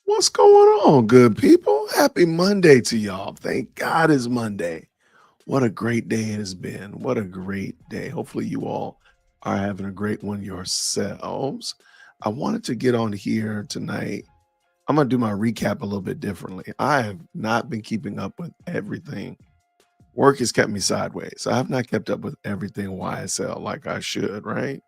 What's going on, good people? Happy Monday to y'all. Thank God it's Monday. What a great day it has been. What a great day. Hopefully, you all are having a great one yourselves. I wanted to get on here tonight. I'm going to do my recap a little bit differently. I have not been keeping up with everything. Work has kept me sideways. I have not kept up with everything YSL like I should, right?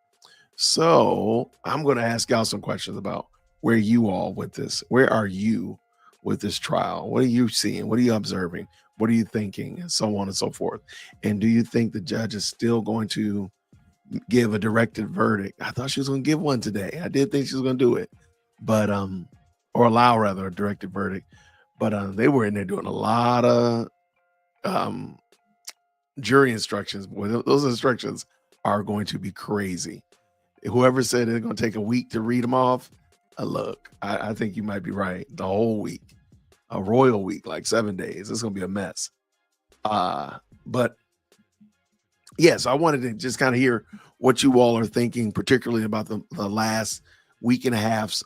So I'm going to ask y'all some questions about where you all with this. Where are you with this trial? What are you seeing? What are you observing? What are you thinking? And so on and so forth. And do you think the judge is still going to give a directed verdict? I thought she was going to give one today. I did think she was going to do it, but or allow rather a directed verdict. But they were in there doing a lot of um jury instructions. Boy, those instructions are going to be crazy. Whoever said it's going to take a week to read them off, look, I think you might be right. The whole week, a royal week, like 7 days, it's going to be a mess. But yes, I wanted to just kind of hear what you all are thinking, particularly about the last week and a half's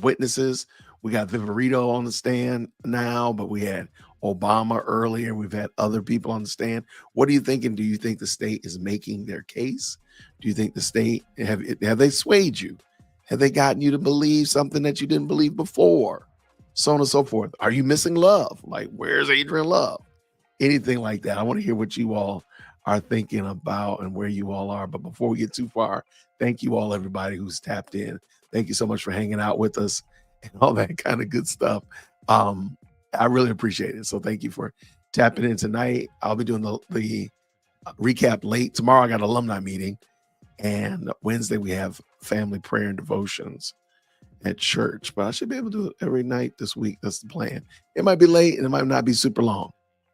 witnesses. We got Viverito on the stand now, but we had Obama earlier. We've had other people on the stand. What are you thinking? Do you think the state is making their case? Do you think the state have they swayed you? Have they gotten you to believe something that you didn't believe before? So on and so forth. Are you missing love? Like, where's Adrian Love? Anything like that. I want to hear what you all are thinking about and where you all are. But before we get too far, thank you all, everybody who's tapped in. Thank you so much for hanging out with us and all that kind of good stuff. I really appreciate it. So thank you for tapping in tonight. I'll be doing the recap late. Tomorrow I got an alumni meeting. And Wednesday we have family prayer and devotions at church. But I should be able to do it every night this week. That's the plan. It might be late and it might not be super long.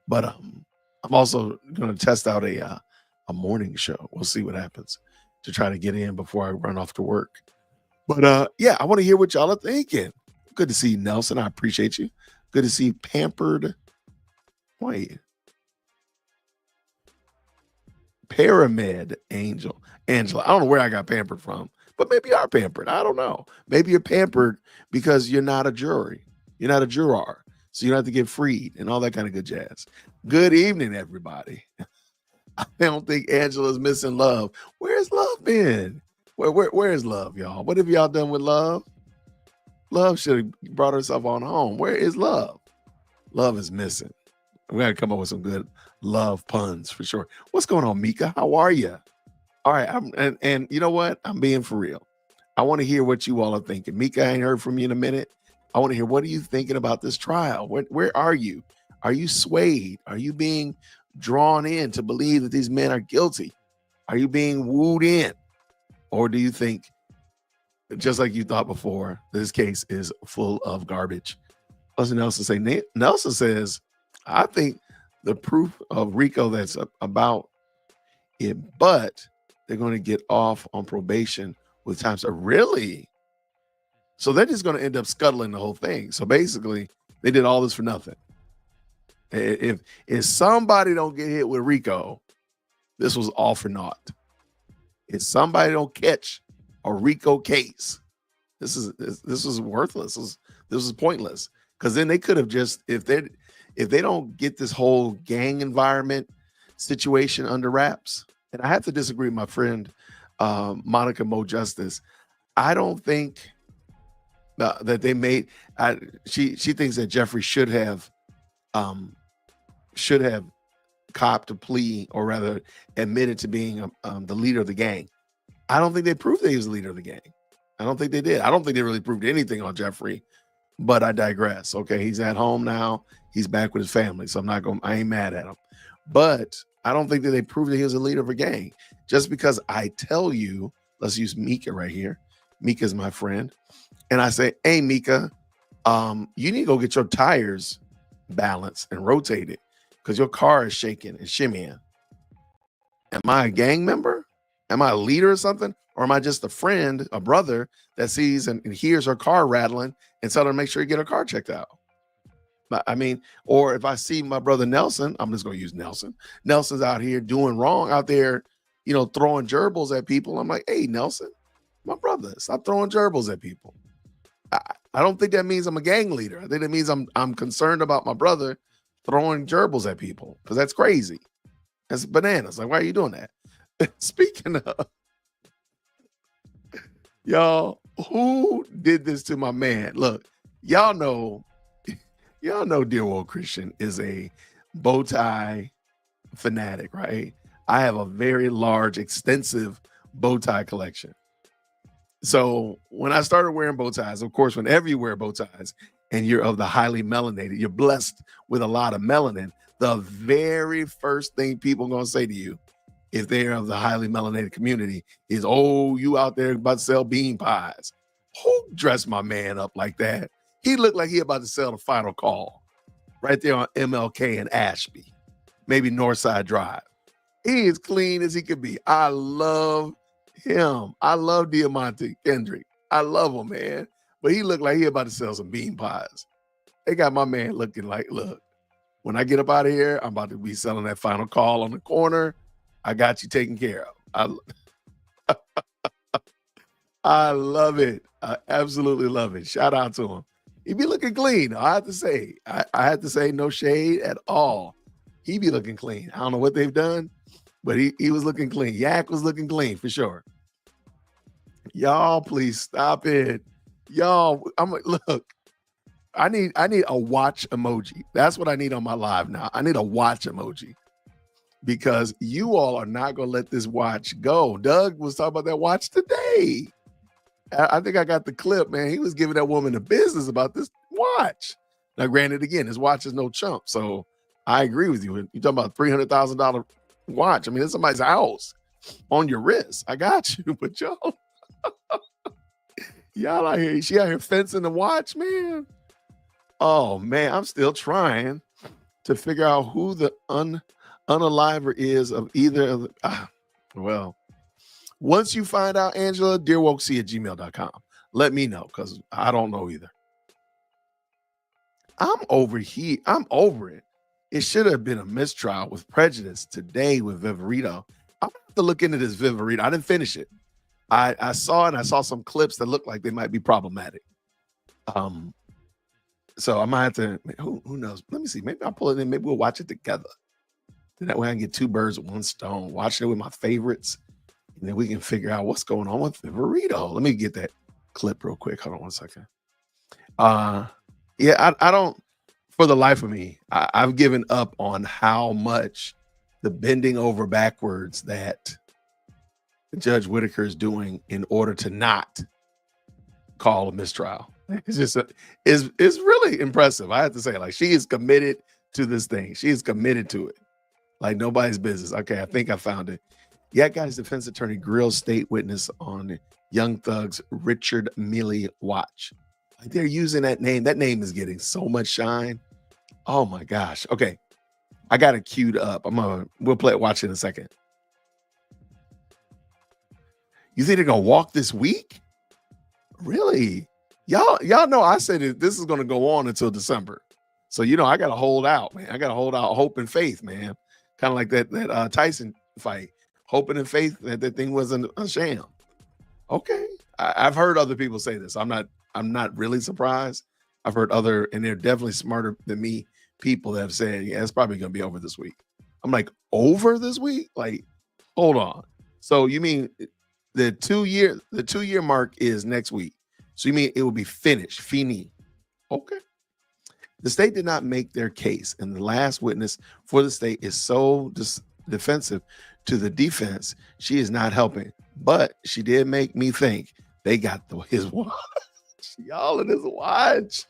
But I'm also going to test out a morning show. We'll see what happens to try to get in before I run off to work. But yeah, I want to hear what y'all are thinking. Good to see you, Nelson. I appreciate you. Good to see Pampered. Wait. Pyramid Angela. I don't know where I got pampered from, but maybe you are pampered. I don't know. Maybe you're pampered because you're not a jury. You're not a juror. So you don't have to get freed and all that kind of good jazz. Good evening, everybody. I don't think Angela's missing love. Where's love been? Where's love, y'all? What have y'all done with love? Love should have brought herself on home. Where is love? Love is missing. We got to come up with some good love puns for sure. What's going on, Mika? How are you? All right, and you know what? I'm being for real. I want to hear what you all are thinking. Mika, I ain't heard from you in a minute. I want to hear, what are you thinking about this trial? Where are you? Are you swayed? Are you being drawn in to believe that these men are guilty? Are you being wooed in? Or do you think, just like you thought before, this case is full of garbage? Nelson Nelson says, I think the proof of Rico that's about it, but they're going to get off on probation with time. So really? So they're just going to end up scuttling the whole thing. So basically, they did all this for nothing. If somebody don't get hit with Rico, this was all for naught. If somebody don't catch a Rico case, this is worthless. This is pointless. Because then they could have just, if they don't get this whole gang environment situation under wraps, and I have to disagree with my friend Monica Mo Justice. I don't think that they made. She thinks that Jeffrey should have copped a plea, or rather admitted to being the leader of the gang. I don't think they proved that he was the leader of the gang. I don't think they did. I don't think they really proved anything on Jeffrey. But I digress. Okay, he's at home now. He's back with his family, so I ain't mad at him. But I don't think that they proved that he was a leader of a gang. Just because I tell you, let's use Mika right here. Mika's my friend. And I say, hey, Mika, you need to go get your tires balanced and rotated because your car is shaking and shimmying. Am I a gang member? Am I a leader or something? Or am I just a friend, a brother that sees and hears her car rattling and tell her to make sure you get her car checked out? I mean, or if I see my brother Nelson, I'm just going to use Nelson. Nelson's out here doing wrong, out there, throwing gerbils at people. I'm like, hey, Nelson, my brother, stop throwing gerbils at people. I don't think that means I'm a gang leader. I think that means I'm concerned about my brother throwing gerbils at people, because that's crazy. That's bananas. Like, why are you doing that? Speaking of, y'all, who did this to my man? Look, y'all know, Dear World Christian is a bow tie fanatic, right? I have a very large, extensive bow tie collection. So when I started wearing bow ties, of course, whenever you wear bow ties and you're of the highly melanated, you're blessed with a lot of melanin. The very first thing people are going to say to you, if they're of the highly melanated community, is, "Oh, you out there about to sell bean pies." Who dressed my man up like that? He looked like he about to sell the Final Call right there on MLK and Ashby, maybe Northside Drive. He is clean as he could be. I love him. I love Diamante Kendrick. I love him, man. But he looked like he about to sell some bean pies. They got my man looking like, look, when I get up out of here, I'm about to be selling that Final Call on the corner. I got you taken care of. I love it. I absolutely love it. Shout out to him. He be looking clean. I have to say, I had to say, no shade at all. He be looking clean. I don't know what they've done, but he was looking clean. Yak was looking clean for sure. Y'all, please stop it. Y'all, look. I need a watch emoji. That's what I need on my live now. I need a watch emoji, because you all are not gonna let this watch go. Doug was talking about that watch today. I think I got the clip, man. He was giving that woman the business about this watch. Now, granted, again, his watch is no chump, so I agree with you. You're talking about $300,000 watch. I mean, it's somebody's house on your wrist. I got you, but y'all out here, she out here fencing the watch, man. Oh man, I'm still trying to figure out who the unaliver is of either of the. Well, once you find out, Angela, dearwokec@gmail.com. Let me know, because I don't know either. I'm over here. I'm over it. It should have been a mistrial with prejudice today with Viverito. I'm gonna have to look into this Viverito. I didn't finish it. I saw it, and I saw some clips that look like they might be problematic. So I might have to, who knows? Let me see. Maybe I'll pull it in. Maybe we'll watch it together. Then that way I can get two birds with one stone. Watch it with my favorites. And then we can figure out what's going on with Viverito. Let me get that clip real quick. Hold on one second. Yeah, I don't, for the life of me, I've given up on how much the bending over backwards that Judge Whitaker is doing in order to not call a mistrial. It's just it's really impressive. I have to say, like, she is committed to this thing. She is committed to it like nobody's business. Okay, I think I found it. Yeah, guys, defense attorney grills state witness on Young Thug's Richard Mille watch. Like, they're using that name. That name is getting so much shine. Oh my gosh. Okay, I got it queued up. We'll watch it in a second. You think they're gonna walk this week? Really? Y'all know I said this is gonna go on until December. So I gotta hold out, man. I gotta hold out hope and faith, man. Kind of like that Tyson fight. Hoping and faith that thing wasn't a sham. Okay. I've heard other people say this. I'm not really surprised. I've heard and they're definitely smarter than me, people that have said, yeah, it's probably gonna be over this week. I'm like, over this week? Like, hold on. So you mean the 2-year mark is next week? So you mean it will be finished, fini? Okay. The state did not make their case, and the last witness for the state is so defensive to the defense. She is not helping, but she did make me think they got his watch. Y'all, in his watch.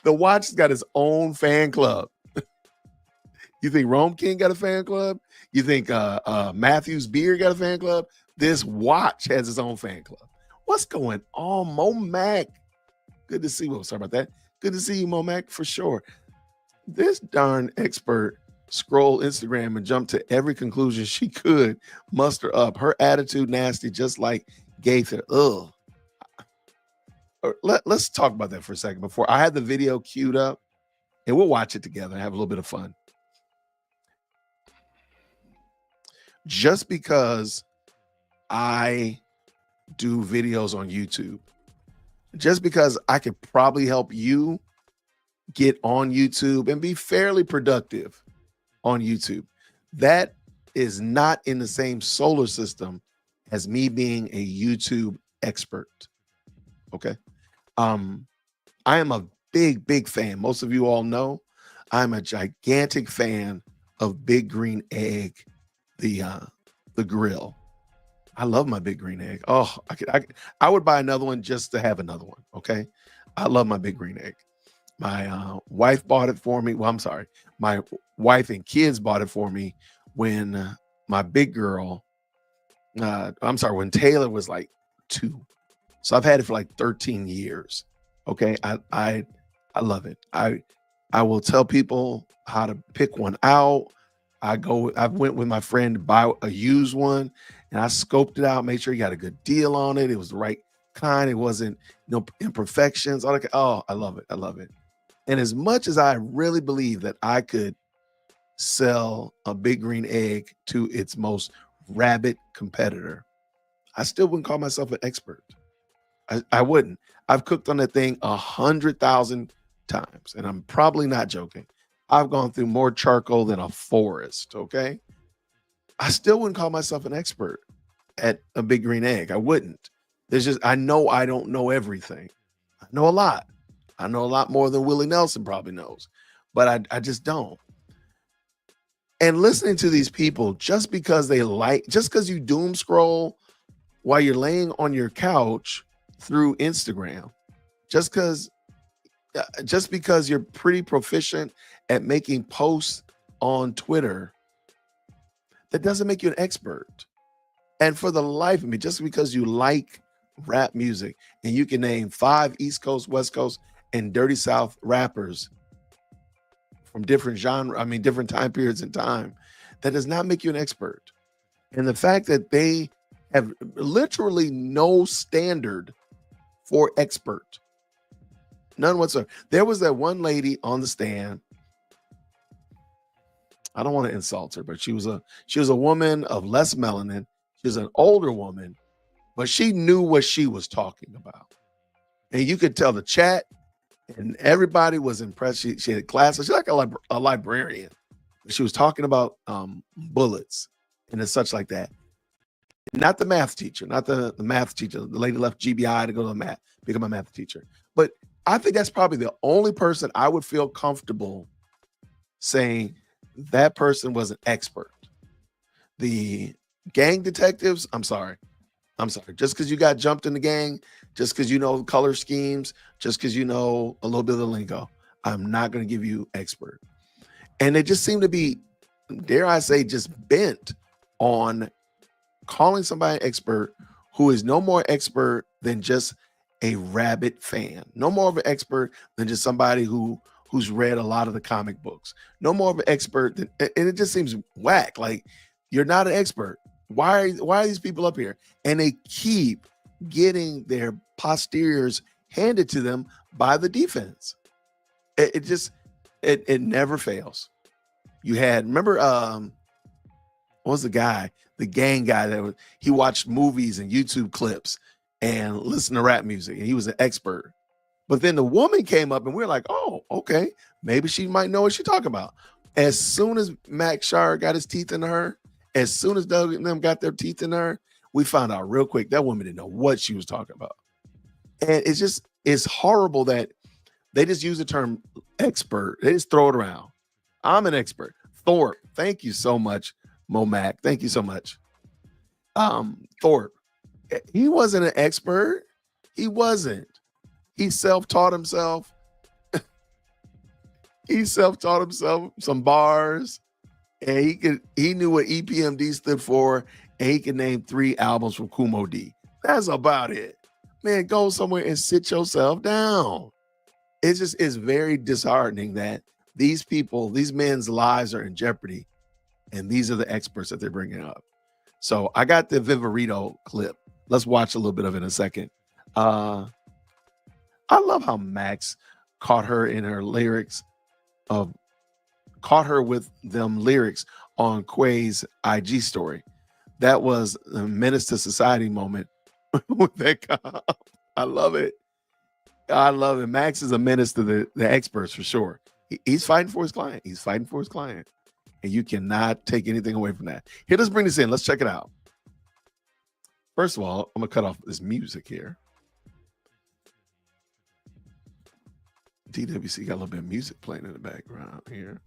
The watch's got his own fan club. You think Rome King got a fan club? You think Matthews Beer got a fan club? This watch has its own fan club. What's going on, Mo Mac? Good to see you. Sorry about that. Good to see you, Mo Mac, for sure. This darn expert scrolled Instagram and jumped to every conclusion she could muster up. Her attitude nasty, just like Gaither. Ugh. Let's talk about that for a second before I had the video queued up, and we'll watch it together and have a little bit of fun. Just because I do videos on YouTube just because I could probably help you get on YouTube and be fairly productive on YouTube, that is not in the same solar system as me being a YouTube expert. Okay. Um, I am a big fan. Most of you all know I'm a gigantic fan of Big Green Egg, the uh, the grill. I love my Big Green Egg. Oh, I would buy another one just to have another one. Okay, I love my Big Green Egg. My wife bought it for me. Well, I'm sorry, my wife and kids bought it for me when my big girl. I'm sorry, when Taylor was like 2. So I've had it for like 13 years. Okay. I love it. I will tell people how to pick one out. I went with my friend to buy a used one and I scoped it out, made sure he got a good deal on it. It was the right kind. It wasn't no imperfections. Oh, I love it. I love it. And as much as I really believe that I could sell a Big Green Egg to its most rabid competitor, I still wouldn't call myself an expert. I wouldn't. I've cooked on that thing 100,000 times, and I'm probably not joking. I've gone through more charcoal than a forest. Okay. I still wouldn't call myself an expert at a Big Green Egg. I wouldn't. I know I don't know everything. I know a lot. I know a lot more than Willie Nelson probably knows, but I just don't. And listening to these people, just because you doom scroll while you're laying on your couch through Instagram, just because you're pretty proficient at making posts on Twitter, that doesn't make you an expert. And for the life of me, just because you like rap music and you can name 5 East Coast, West Coast, and Dirty South rappers from different different time periods in time, that does not make you an expert. And the fact that they have literally no standard for expert, none whatsoever. There was that one lady on the stand. I don't want to insult her, but she was a woman of less melanin. She was an older woman, but she knew what she was talking about. And you could tell the chat and everybody was impressed. She had classes. She's like a librarian. She was talking about bullets and such like that. Not the math teacher, not the math teacher. The lady left GBI to go to become a math teacher. But I think that's probably the only person I would feel comfortable saying that person was an expert. The gang detectives, I'm sorry. Just because you got jumped in the gang, just because you know color schemes, just because you know a little bit of the lingo, I'm not going to give you expert. And they just seem to be, dare I say, just bent on calling somebody an expert who is no more expert than just a rabid fan, no more of an expert than just somebody who's read a lot of the comic books, no more of an expert than, and it just seems whack. Like, you're not an expert. Why are these people up here? And they keep getting their posteriors handed to them by the defense. It never fails. You had, remember, what was the guy, the gang guy he watched movies and YouTube clips and listened to rap music, and he was an expert. But then the woman came up and we were like, oh, okay, maybe she might know what she's talking about. As soon as Max Shire got his teeth into her, as soon as Doug and them got their teeth in her, we found out real quick that woman didn't know what she was talking about. And it's horrible that they just use the term expert. They just throw it around. I'm an expert. Thorpe, thank you so much. Momac, thank you so much. Thorpe, he wasn't an expert. He wasn't. He self-taught himself. He self-taught himself some bars. And he knew what EPMD stood for, and he could name 3 albums from Kumo D. That's about it. Man, go somewhere and sit yourself down. It's very disheartening that these men's lives are in jeopardy, and these are the experts that they're bringing up. So I got the Viverito clip. Let's watch a little bit of it in a second. I love how Max caught her in her lyrics caught her with them lyrics on Quay's IG story. That was a menace to society moment with that cop. I love it. I love it. Max is a menace to the experts for sure. He's fighting for his client. He's fighting for his client. And you cannot take anything away from that. Here, let's bring this in. Let's check it out. First of all, I'm going to cut off this music here. DWC got a little bit of music playing in the background here.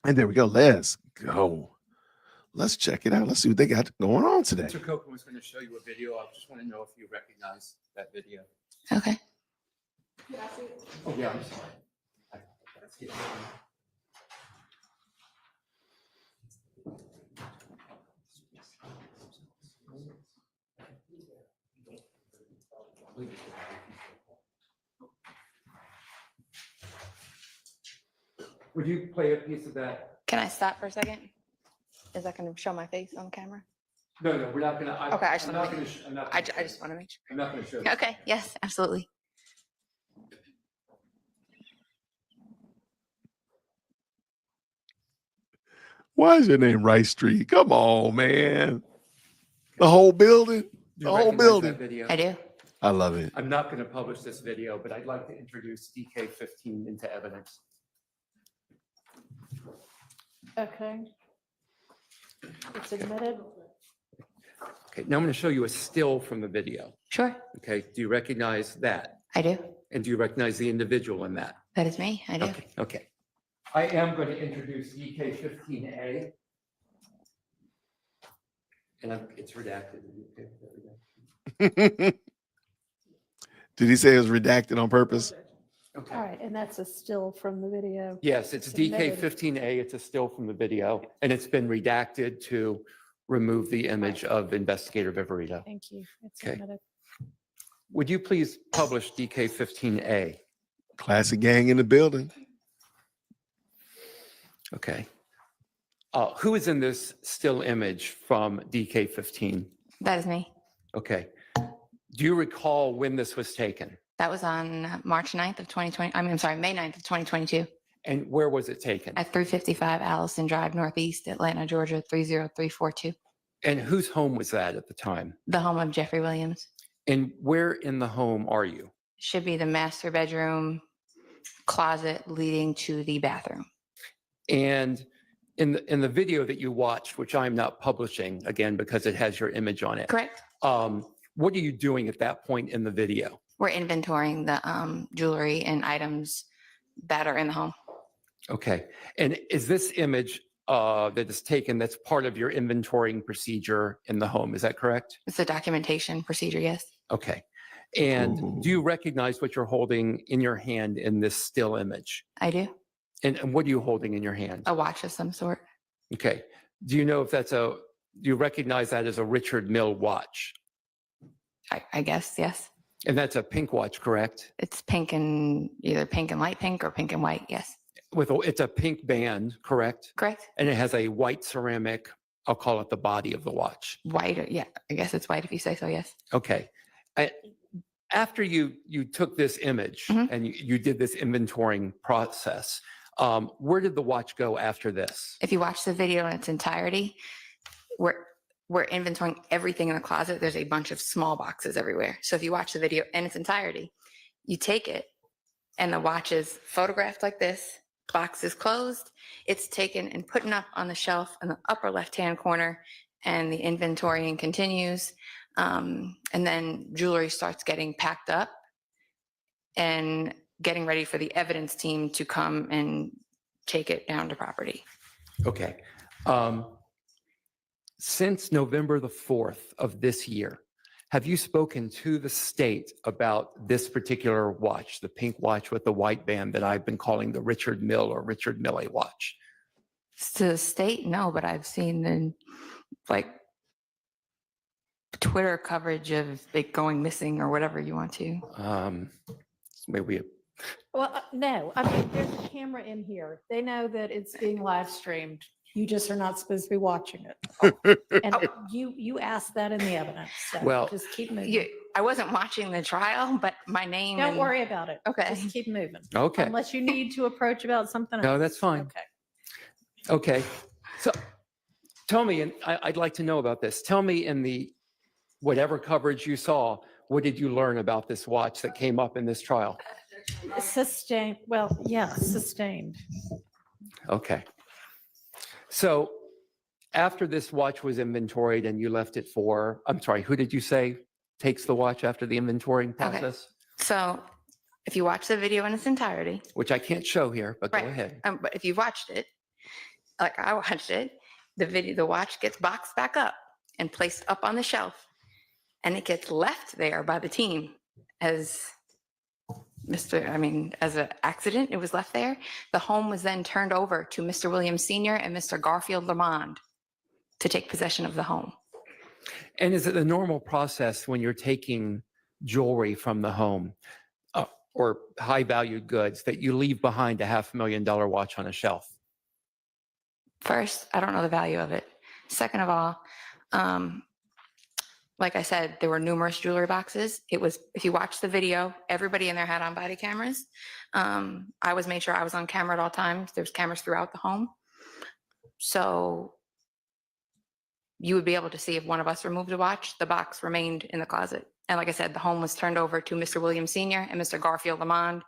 And there we go. Let's go. Let's check it out. Let's see what they got going on today. Mr. Copeland was going to show you a video. I just want to know if you recognize that video. Okay. Oh, yeah, I'm sorry. Would you play a piece of that? Can I stop for a second? Is that going to show my face on camera? No, we're not going to. Okay, I just want to make sure. I'm not going to show you. Okay, yes, absolutely. Why is your name Rice Street? Come on, man. The whole building? The whole building. Video? I do. I love it. I'm not going to publish this video, but I'd like to introduce DK15 into evidence. Okay. It's admitted. Okay, now I'm going to show you a still from the video. Sure, Okay, do you recognize that? I do. And do you recognize the individual in that? That is me. I do. Okay. I am going to introduce DK15A. And it's redacted. Did he say it was redacted on purpose? Okay. All right, and that's a still from the video. Yes, it's Submitted. DK15A. It's a still from the video, and it's been redacted to remove the image of investigator Viverito. Thank you. It's Okay. submitted. Would you please publish DK15A? Classic gang in the building. Okay. Who is in this still image from DK15? That is me. Okay. Do you recall when this was taken? That was on March 9th of 2020. I'm sorry, May 9th of 2022 And where was it taken? at 355 Allison Drive, Northeast, Atlanta, Georgia, 30342. And whose home was that at the time? The home of Jeffrey Williams. And where in the home are you? Should be the master bedroom closet leading to the bathroom. And in the video that you watched, which I'm not publishing again because it has your image on it. Correct. What are you doing at that point in the video? We're inventorying the jewelry and items that are in the home. Okay. And is this image that is taken that's part of your inventorying procedure in the home? Is that correct? It's a documentation procedure, yes. Okay. And Ooh. do you recognize what you're holding in your hand in this still image? I do. And what are you holding in your hand? A watch of some sort. Okay. Do you know if do you recognize that as a Richard Mille watch? I guess, yes. And that's a pink watch, correct? It's pink and either pink and light pink or pink and white, yes. It's a pink band, correct? Correct. And it has a white ceramic, I'll call it the body of the watch. White, or, yeah, I guess it's white if you say so, yes. Okay. After you took this image Mhm. and you did this inventorying process, where did the watch go after this? If you watch the video in its entirety, we're inventorying everything in the closet. There's a bunch of small boxes everywhere. So if you watch the video in its entirety, you take it and the watch is photographed like this, box is closed, it's taken and put up on the shelf in the upper left-hand corner, and the inventorying continues. And then jewelry starts getting packed up and getting ready for the evidence team to come and take it down to property. Okay. Since November the 4th of this year, have you spoken to the state about this particular watch, the pink watch with the white band that I've been calling the Richard Mille or Richard Mille watch? To the state, no, but I've seen the Twitter coverage of it going missing or whatever you want to. Maybe Well, no, I mean, there's a camera in here. They know that it's being live streamed. You just are not supposed to be watching it. And you asked that in the evidence. So Well, just keep moving. I wasn't watching the trial, but my name. Don't worry about it. Okay. Just keep moving. Okay. Unless you need to approach about something else. No, that's fine. Okay. Okay. So Tell me, and I'd like to know about this. Tell me in the whatever coverage you saw, what did you learn about this watch that came up in this trial? Sustained, well, yeah, sustained. Okay. So after this watch was inventoried and you left it for, I'm sorry, who did you say takes the watch after the inventorying process? So if you watch the video in its entirety, Which I can't show here, but go Right. ahead. but if you watched it, like I watched it, the watch gets boxed back up and placed up on the shelf, and it gets left there by the team as as an accident. It was left there. The home was then turned over to Mr. Williams Sr. and Mr. Garfield Lamond to take possession of the home. And is it the normal process when you're taking jewelry from the home or high valued goods that you leave behind a $500,000 watch on a shelf? First, I don't know the value of it. Second of all, like I said, there were numerous jewelry boxes. It was, if you watch the video, everybody in there had on body cameras. I was made sure I was on camera at all times. There's cameras throughout the home. So you would be able to see if one of us removed a watch, the box remained in the closet. And like I said, the home was turned over to Mr. Williams Sr. and Mr. Garfield Lamond,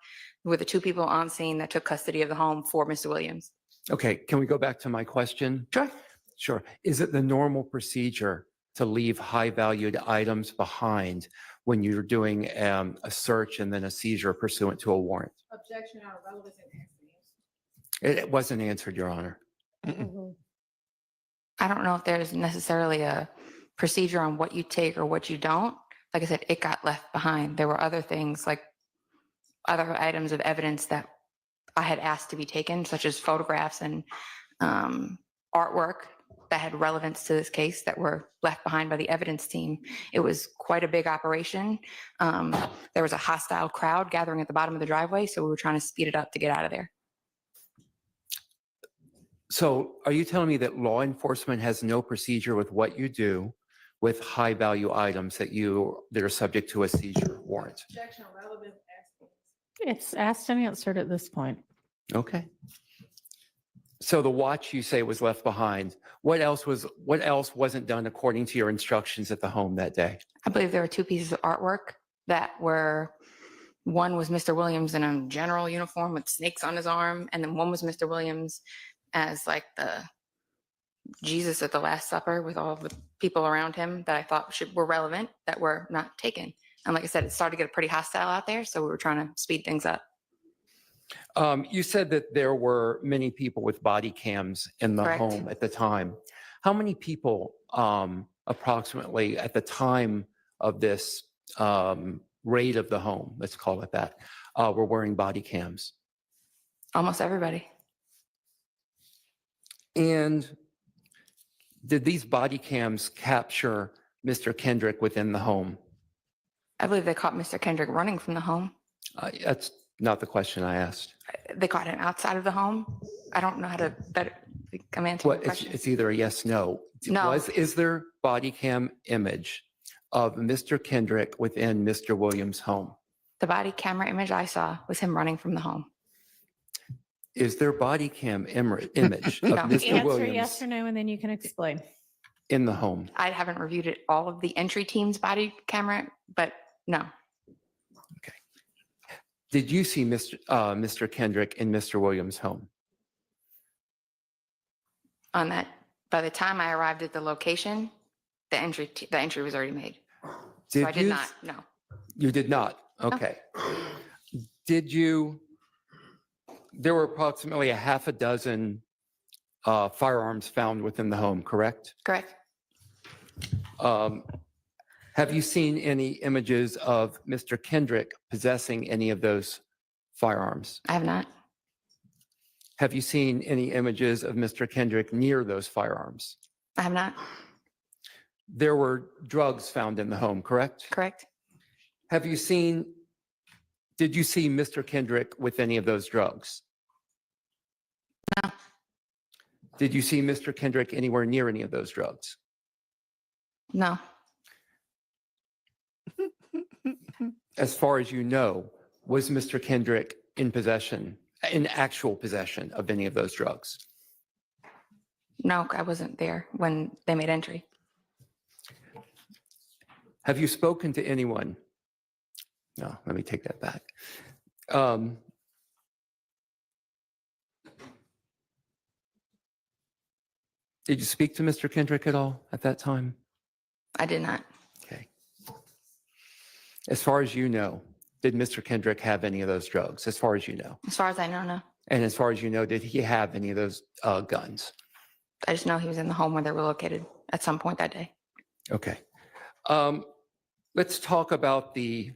who were the two people on scene that took custody of the home for Mr. Williams. Okay, can we go back to my question? Sure. Sure. Is it the normal procedure to leave high valued items behind when you're doing a search and then a seizure pursuant to a warrant? Objection out of relevance and answer. It wasn't answered, Your Honor. Mhm. I don't know if there's necessarily a procedure on what you take or what you don't. Like I said, it got left behind. There were other things, like other items of evidence that I had asked to be taken, such as photographs and artwork that had relevance to this case that were left behind by the evidence team. It was quite a big operation. There was a hostile crowd gathering at the bottom of the driveway, so we were trying to speed it up to get out of there. So are you telling me that law enforcement has no procedure with what you do with high value items that are subject to a seizure warrant? Objection out of relevance and It's asked and answered at this point. Okay. So the watch you say was left behind. What else wasn't done according to your instructions at the home that day? I believe there were two pieces of artwork that were, one was Mr. Williams in a general uniform with snakes on his arm, and then one was Mr. Williams as like the Jesus at the Last Supper with all the people around him that I thought were relevant that were not taken. And like I said, it started to get pretty hostile out there, so we were trying to speed things up. You said that there were many people with body cams in the Correct. home at the time. How many people approximately at the time of this raid of the home, let's call it that, were wearing body cams? Almost everybody. And did these body cams capture Mr. Kendrick within the home? I believe they caught Mr. Kendrick running from the home. That's not the question I asked. They caught him outside of the home. I don't know how to better. I'm answering Well, the question. it's either a yes, no. No. Is there body cam image of Mr. Kendrick within Mr. Williams' home? The body camera image I saw was him running from the home. Is there body cam image of No. Mr. Answer Williams yes or no, and then you can explain. in the home? I haven't reviewed it, all of the entry team's body camera, but no. Did you see Mr. Kendrick in Mr. Williams' home? On that, by the time I arrived at the location, the entry was already made. So I did you not, no. You did not? Okay. Did you, there were approximately a half a dozen firearms found within the home, correct? Correct. Have you seen any images of Mr. Kendrick possessing any of those firearms? I have not. Have you seen any images of Mr. Kendrick near those firearms? I have not. There were drugs found in the home, correct? Correct. Did you see Mr. Kendrick with any of those drugs? No. Did you see Mr. Kendrick anywhere near any of those drugs? No. As far as you know, was Mr. Kendrick in actual possession of any of those drugs? No, I wasn't there when they made entry. Have you spoken to anyone? No, let me take that back. Did you speak to Mr. Kendrick at all at that time? I did not. Okay. As far as you know, did Mr. Kendrick have any of those drugs, as far as you know? As far as I know, no. And as far as you know, did he have any of those guns? I just know he was in the home where they were located at some point that day. Okay. Let's talk about the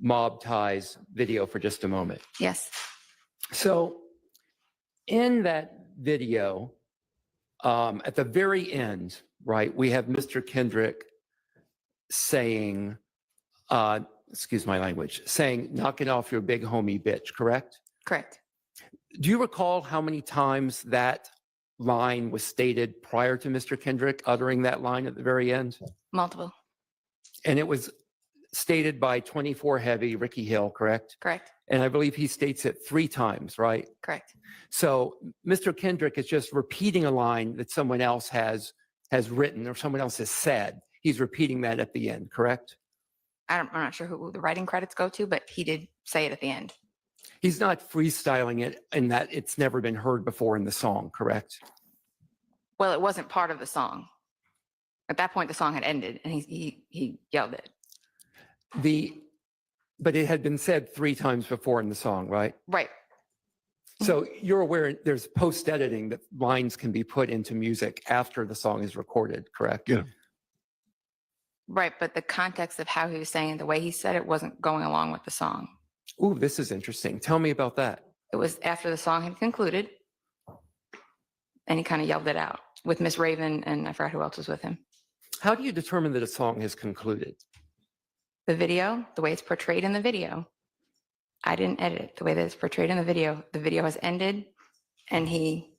mob ties video for just a moment. Yes. So in that video, at the very end, right, we have Mr. Kendrick saying, excuse my language, saying, knock it off your big homie bitch, correct? Correct. Do you recall how many times that line was stated prior to Mr. Kendrick uttering that line at the very end? Multiple. And it was stated by 24 Heavy, Ricky Hill, correct? Correct. And I believe he states it 3 times, right? Correct. So Mr. Kendrick is just repeating a line that someone else has written or someone else has said. He's repeating that at the end, correct? I'm not sure who the writing credits go to, but he did say it at the end. He's not freestyling it in that it's never been heard before in the song, correct? Well, it wasn't part of the song. At that point, the song had ended, and he yelled it. But it had been said 3 times before in the song, right? Right. So you're aware there's post-editing that lines can be put into music after the song is recorded, correct? Yeah. Right. But the context of how he was saying it, the way he said it, wasn't going along with the song. Ooh, this is interesting. Tell me about that. It was after the song had concluded, and he kind of yelled it out with Miss Raven, and I forgot who else was with him. How do you determine that a song has concluded? The video, the way it's portrayed in the video, I didn't edit it. The way that it's portrayed in the video has ended, and he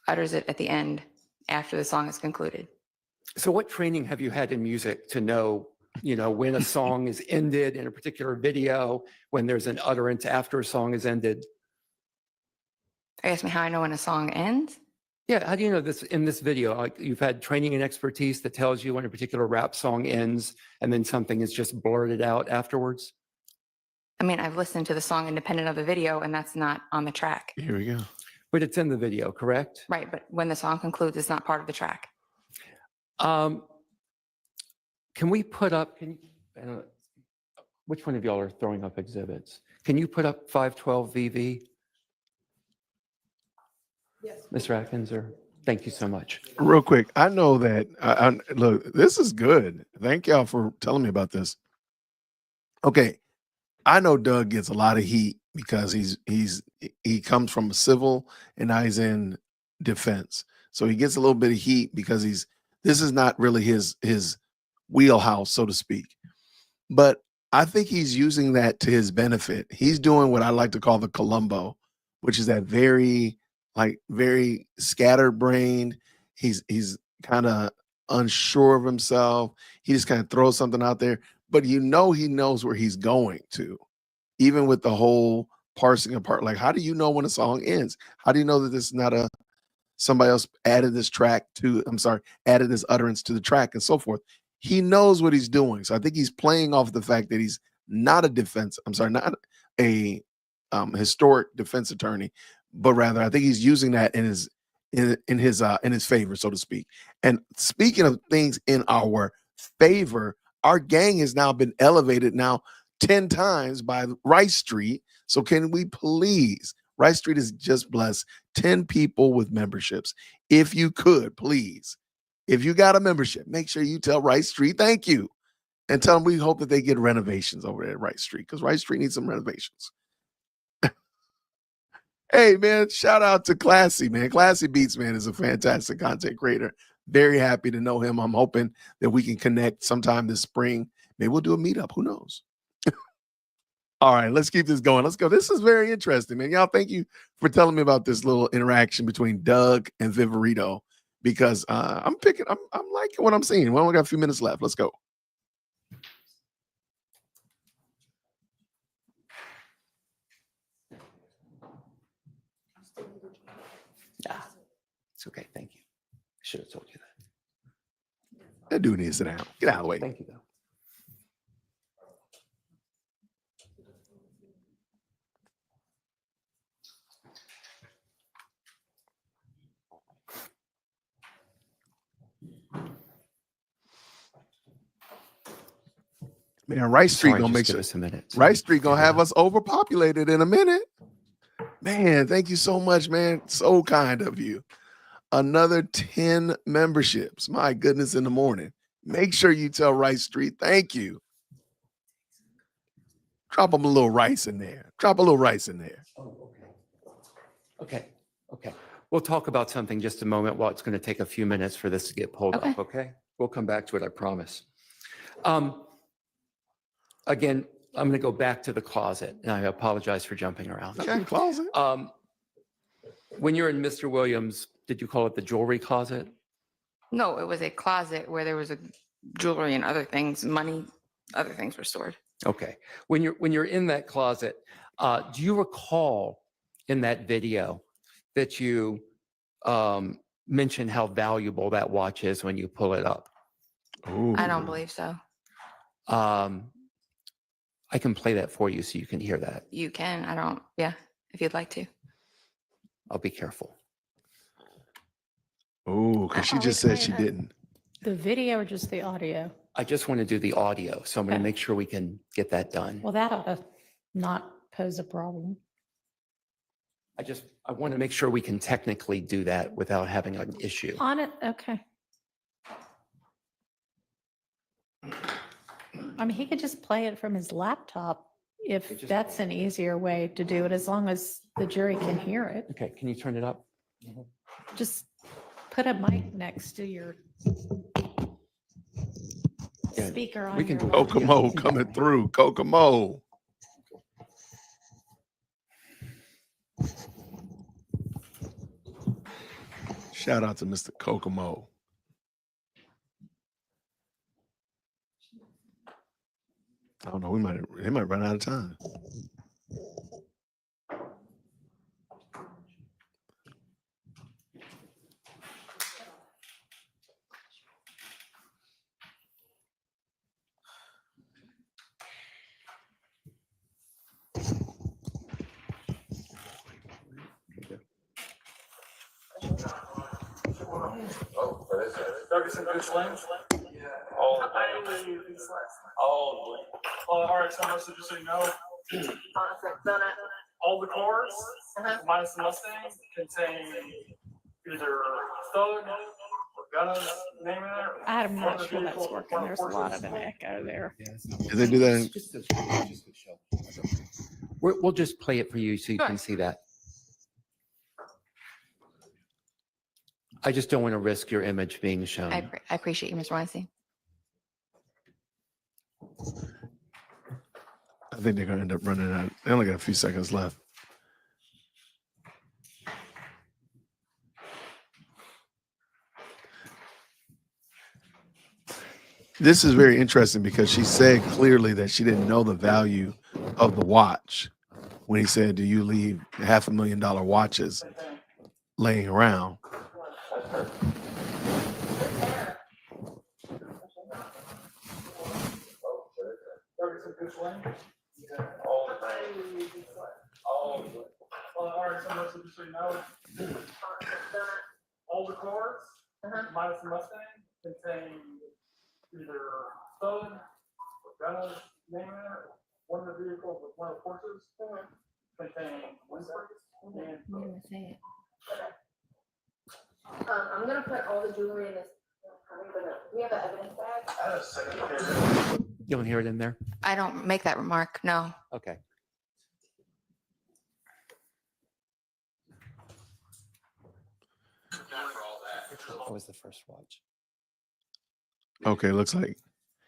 utters it at the end after the song is concluded. So what training have you had in music to know, when a song is ended in a particular video, when there's an utterance after a song is ended? Are you asking me how I know when a song ends? Yeah, how do you know this in this video? Like you've had training and expertise that tells you when a particular rap song ends and then something is just blurted out afterwards? I mean, I've listened to the song independent of the video, and that's not on the track. Here we go. But it's in the video, correct? Right, but when the song concludes, it's not part of the track. Can we put up, which one of y'all are throwing up exhibits? Can you put up 512 VV? Yes. Mr. Atkins, thank you so much. Real quick, I know that. Look, this is good. Thank y'all for telling me about this. Okay, I know Doug gets a lot of heat because he comes from a civil and now he's in defense, so he gets a little bit of heat because this is not really his wheelhouse, so to speak. But I think he's using that to his benefit. He's doing what I like to call the Columbo, which is that very scatterbrained. He's kind of unsure of himself. He just kind of throws something out there, but he knows where he's going to, even with the whole parsing apart. Like, how do you know when a song ends? How do you know that this is not somebody else added this utterance to the track and so forth? He knows what he's doing. So I think he's playing off the fact that he's not not a historic defense attorney, but rather I think he's using that in his favor, so to speak. And speaking of things in our favor, our gang has now been elevated 10 times by Rice Street. So can we please, Rice Street has just blessed 10 people with memberships. If you could, please, if you got a membership, make sure you tell Rice Street thank you and tell them we hope that they get renovations over there at Rice Street, because Rice Street needs some renovations. Hey, man, shout out to Classy, man. Classy Beats, man, is a fantastic content creator. Very happy to know him. I'm hoping that we can connect sometime this spring. Maybe we'll do a meetup. Who knows? All right, let's keep this going. Let's go. This is very interesting, man. Y'all, thank you for telling me about this little interaction between Doug and Viverito, because I'm liking what I'm seeing. We only got a few minutes left. Let's go. It's okay. Thank you. I should have told you that. That dude needs to sit down. Get out of the way. Thank you, though. Man, Rice Street Sorry, gonna just make give sure. us a minute. Rice Street gonna have us overpopulated in a minute. Man, thank you so much, man. So kind of you. Another 10 memberships. My goodness, in the morning. Make sure you tell Rice Street thank you. Drop them a little rice in there. Drop a little rice in there. Oh, okay. Okay. We'll talk about something just a moment while it's going to take a few minutes for this to get pulled Okay. up, okay? We'll come back to it, I promise. Again, I'm going to go back to the closet, and I apologize for jumping around. Not in the closet. When you're in Mr. Williams, did you call it the jewelry closet? No, it was a closet where there was a jewelry and other things, money, other things were stored. Okay. When you're in that closet, do you recall in that video that you mentioned how valuable that watch is when you pull it up? I don't believe so. I can play that for you so you can hear that. You can. I don't. Yeah, if you'd like to. I'll be careful. Oh, because she Are we just said she playing didn't. The video or just the audio? I just want to do the audio, so I'm going to Okay. make sure we can get that done. Well, that ought to not pose a problem. I want to make sure we can technically do that without having an issue. On it, okay. I mean, he could just play it from his laptop if that's an easier way to do it, as long as the jury can hear it. Okay, can you turn it up? Just put a mic next to your Yeah, speaker on we can your do it. laptop. Kokomo coming through. Kokomo. Shout out to Mr. Kokomo. I don't know. They might run out of time. Ferguson Goose Lane? All the way. All the way. All right, so much, so just so you know, all the cars, minus the Mustang, contain either thug or guns, name in there. I'm not sure that's working. There's a lot of an echo there. Did they do that? We'll just play it for you so you Sure. can see that. I just don't want to risk your image being shown. I appreciate you, Mr. Weinstein. I think they're going to end up running out. They only got a few seconds left. This is very interesting because she said clearly that she didn't know the value of the watch when he said, do you leave $500,000 watches laying around? Ferguson Goose Lane? All the way. All the way. All right, so much, so just so you know, all the cars, minus the Mustang, contain either thug or guns, name in there. One of the vehicles with one of the horses contain windscreens and I'm gonna put all the jewelry in this. We have an evidence bag. You don't hear it in there? I don't make that remark. No. Okay. That was the first watch. Okay, looks like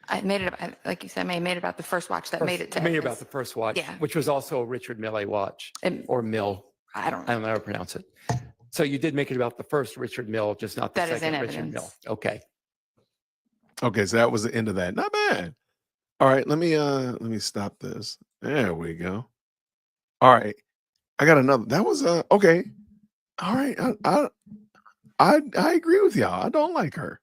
I made it, like you said, I made it about the first watch that made it to Made about evidence. the first watch, Yeah. which was also a Richard Mille watch And or Mill. I don't I know. don't know how to pronounce it. So you did make it about the first Richard Mill, just not the That is in second Richard Mill. evidence. Okay. okay, so that was the end of that. Not bad. All right, let me stop this. There we go. All right. I got another. That was okay. All right. I agree with y'all. I don't like her.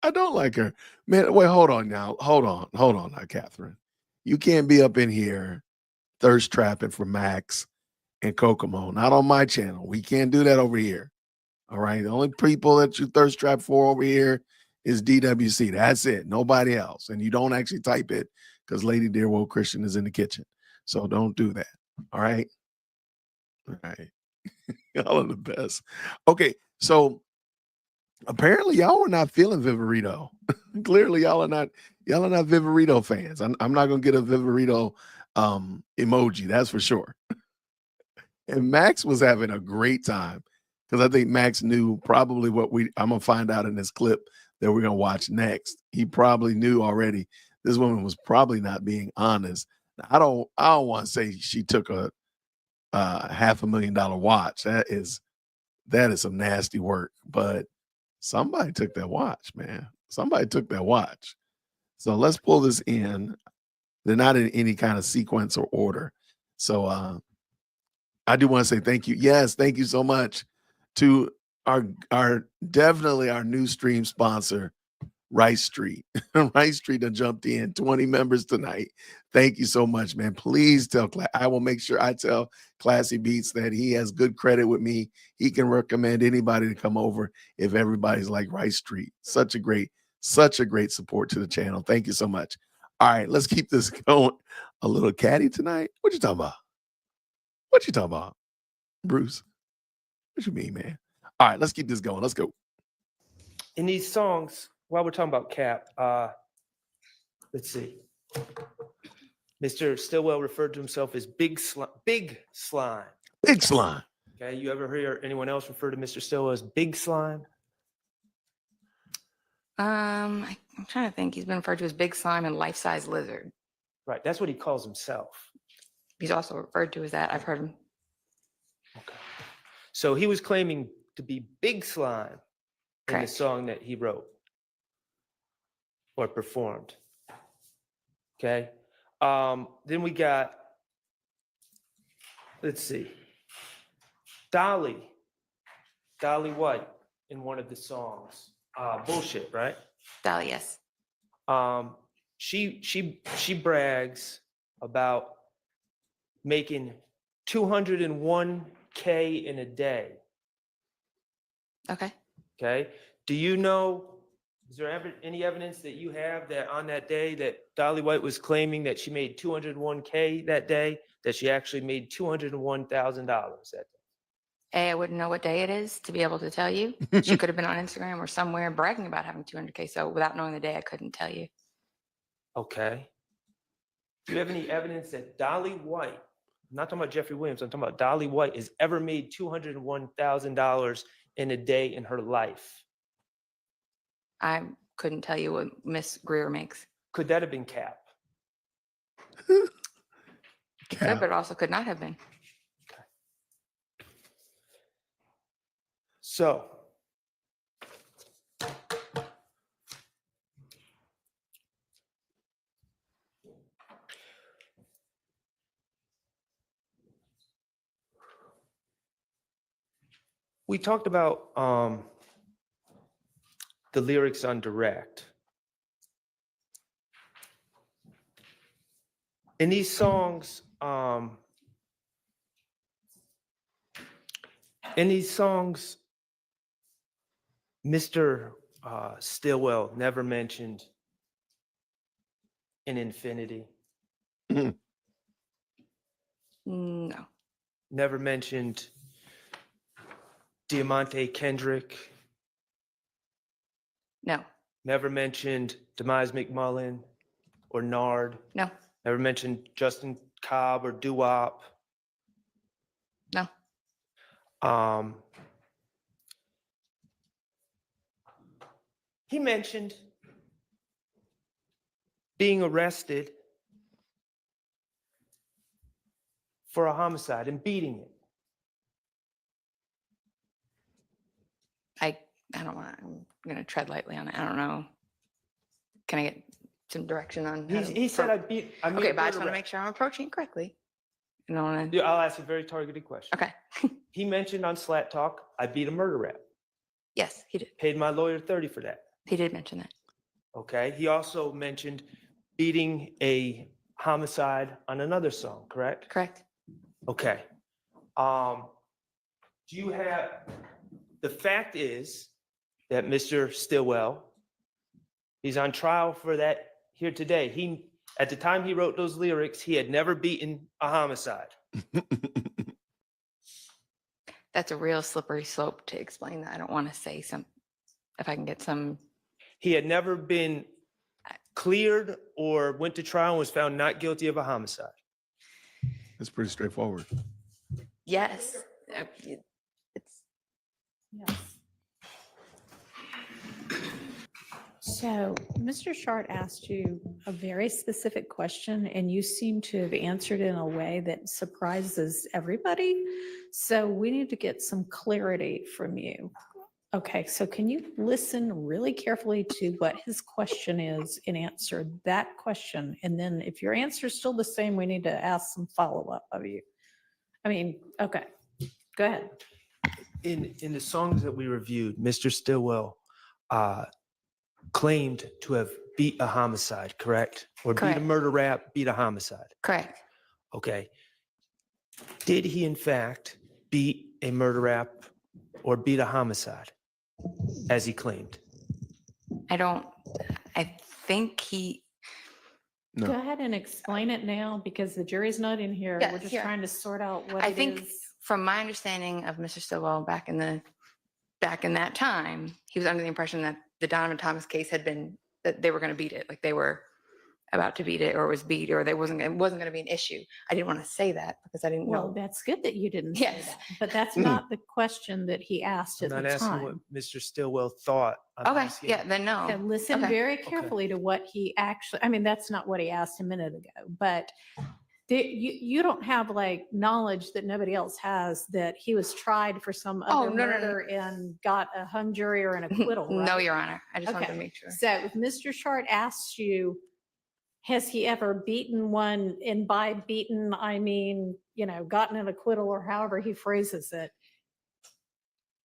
I don't like her. Man, wait, hold on now. Hold on now, Catherine. You can't be up in here thirst trapping for Max and Kokomo. Not on my channel. We can't do that over here. All right. The only people that you thirst trap for over here is DWC. That's it. Nobody else. And you don't actually type it because Lady Dearwood Christian is in the kitchen. So don't do that. All right. All right. Y'all are the best. Okay. So apparently y'all were not feeling Viverito. Clearly y'all are not Viverito fans. I'm not gonna get a Viverito emoji, that's for sure. And Max was having a great time because I think Max knew probably what I'm gonna find out in this clip that we're gonna watch next. He probably knew already this woman was probably not being honest. I don't want to say she took a $500,000 watch. That is some nasty work, but somebody took that watch, man. Somebody took that watch. So let's pull this in. They're not in any kind of sequence or order. So I do want to say thank you. Yes, thank you so much to our definitely our new stream sponsor, Rice Street. Rice Street done jumped in 20 members tonight. Thank you so much, man. Please tell I will make sure I tell Classy Beats that he has good credit with me. He can recommend anybody to come over if everybody's like Rice Street. Such a great support to the channel. Thank you so much. All right, let's keep this going. A little catty tonight. What you talking about? What you talking about, Bruce? What you mean, man? All right, let's keep this going. Let's go. In these songs, while we're talking about Cap, let's see. Mr. Stillwell referred to himself as Big Slime. Big Slime. Big Slime. Okay, you ever hear anyone else refer to Mr. Stillwell as Big Slime? I'm trying to think. He's been referred to as Big Slime and Life-Size Lizard. Right, that's what he calls himself. He's also referred to as that. I've heard him. Okay. So he was claiming to be Big Slime in Correct. the song that he wrote or performed. Okay. Then we got, let's see, Dolly White in one of the songs. Bullshit, right? Dolly, yes. She brags about making $201K in a day. Okay. Okay. Do you know, is there any evidence that you have that on that day that Dolly White was claiming that she made $201K that day, that she actually made $201,000 that day? I wouldn't know what day it is to be able to tell you. She could have been on Instagram or somewhere bragging about having 200K. So without knowing the day, I couldn't tell you. Okay. Do you have any evidence that Dolly White, I'm not talking about Jeffrey Williams, I'm talking about Dolly White, has ever made $201,000 in a day in her life? I couldn't tell you what Miss Greer makes. Could that have been Cap? It could, but it also could not have been. So, we talked about the lyrics on Direct. In these songs, Mr. Stillwell never mentioned an infinity. No. Never mentioned Diamante Kendrick. No. Never mentioned Demise McMullen or Nard. No. Never mentioned Justin Cobb or Doo-Wop. No. He mentioned being arrested for a homicide and beating it. I don't want to, I'm going to tread lightly on it. I don't know. Can I get some direction on how to He said, Okay, but I just want to make sure I'm approaching it correctly. You don't wanna- Yeah, I'll ask a very targeted question. Okay. He mentioned on Slat Talk, I beat a murder rap. Yes, he did. Paid my lawyer 30 for that. He did mention that. Okay. He also mentioned beating a homicide on another song, correct? Correct. Okay. Do you have, the fact is that Mr. Stillwell, he's on trial for that here today. At the time he wrote those lyrics, he had never beaten a homicide. That's a real slippery slope to explain that. I don't want to say some, if I can get some, He had never been cleared or went to trial and was found not guilty of a homicide. It's pretty straightforward. yes. It's, Yes. So Mr. Shart asked you a very specific question and you seem to have answered in a way that surprises everybody. So we need to get some clarity from you. Okay, so can you listen really carefully to what his question is and answer that question? And then if your answer is still the same, we need to ask some follow-up of you. I mean, okay, go ahead. In the songs that we reviewed, Mr. Stillwell claimed to have beat a homicide, correct? Or beat a Correct. murder rap, beat a homicide. correct. Okay. Did he in fact beat a murder rap or beat a homicide as he claimed? I think he, No. Go ahead and explain it now because the jury's not in here. Yes, We're just yeah. trying to sort out what I it think is. from my understanding of Mr. Stillwell back in that time, he was under the impression that the Donovan Thomas case had been, that they were going to beat it. Like they were about to beat it or it was beat or it wasn't going to be an issue. I didn't want to say that because I didn't Well, know. that's good that you didn't say Yes. that, but that's Mm. not the question that he asked I'm at not the asking what time. Mr. Stillwell thought. I'm Okay, asking- yeah, then no. So listen Okay. very carefully to what he actually, I mean, that's not what he asked a minute ago, but you don't have like knowledge that nobody else has that he was tried for some Oh, other no, no, no. murder and got a hung jury or an acquittal, right? No, Your Honor. I just wanted to Okay. make sure. So if Mr. Shart asks you, has he ever beaten one, and by beaten, I mean, gotten an acquittal or however he phrases it,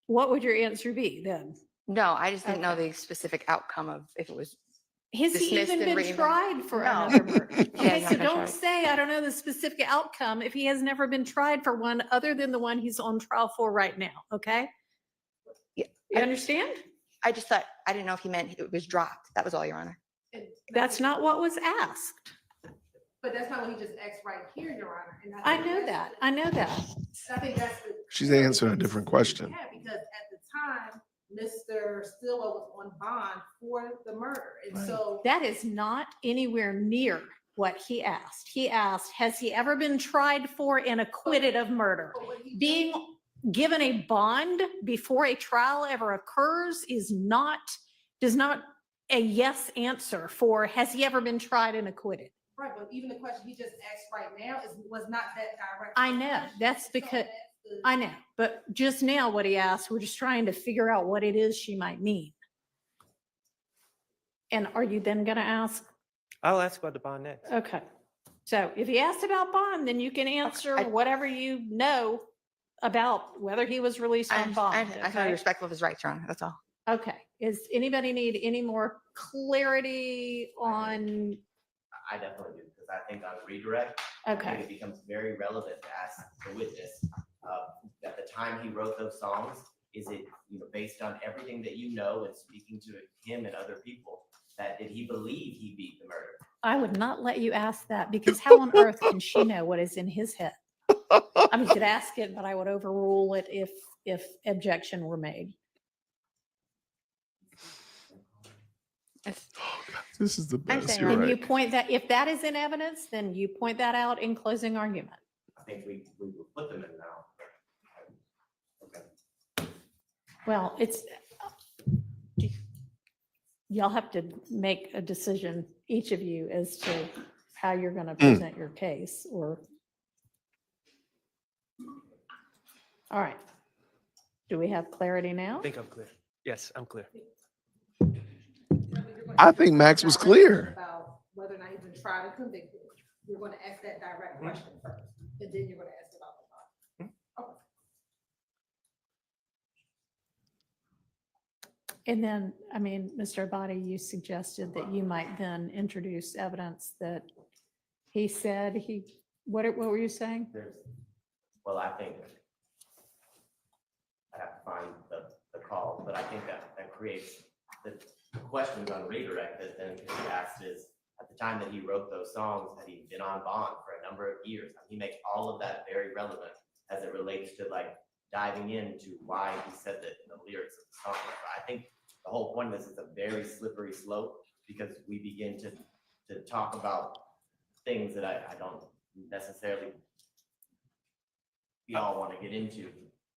what would your answer be then? No, I just didn't know Okay. the specific outcome of if it was. Has he Dismissed even and been re-evaluated. tried for No. another murder? He Okay, has so not been don't tried. say, I don't know the specific outcome if he has never been tried for one other than the one he's on trial for right now, okay? Yeah, You I- understand? I just thought, I didn't know if he meant it was dropped. That was all, Your Honor. That's not what was asked. But that's not what he just asked right here, Your Honor. And I think know that's that. the- I know that. I think that's the. She's answering a different question. Yeah, because at the time, Mr. Stillwell was on bond for the murder. And so. That is not anywhere near what he asked. He asked, has he ever been tried for and acquitted of murder? but what he- Being given a bond before a trial ever occurs does not a yes answer for, has he ever been tried and acquitted? Right, but even the question he just asked right now was not that direct. I know, that's because- I know, but just now what he asked, we're just trying to figure out what it is she might mean. And are you then going to ask? I'll ask about the bond next. Okay. So if he asked about bond, then you can answer I- whatever you know about whether he was released I on bond. can be okay? respectful of his rights, Your Honor. That's all. Okay. Is anybody need any more clarity on, I definitely do, because I think on redirect, I think okay, it becomes very relevant to ask the witness, at the time he wrote those songs, is it, based on everything that you know and speaking to him and other people, that did he believe he beat the murder? I would not let you ask that because how on earth can she know what is in his head? I mean, you could ask it, but I would overrule it if objection were made. If- This is the best. understand, You're And right. you point that, if that is in evidence, then you point that out in closing argument. I think we will put them in now. Okay. Well, y'all have to make a decision, each of you, as to how you're going to present your case or. All right. Do we have clarity now? I think I'm clear. Yes, I'm clear. I think Max was clear. About whether or not he's been tried or convicted. You're going to ask that direct question first, and then you're going And then, I mean, Mr. Abadi, you suggested that you might then introduce evidence that he said what were you saying? Well, I think I have to find the call, but I think that creates the questions on redirect that then can be asked is, at the time that he wrote those songs, had he been on bond for a number of years? He makes all of that very relevant as it relates to like diving into why he said that in the lyrics of the song. So I think the whole point of this is a very slippery slope because we begin to talk about things that I don't necessarily we all want to get into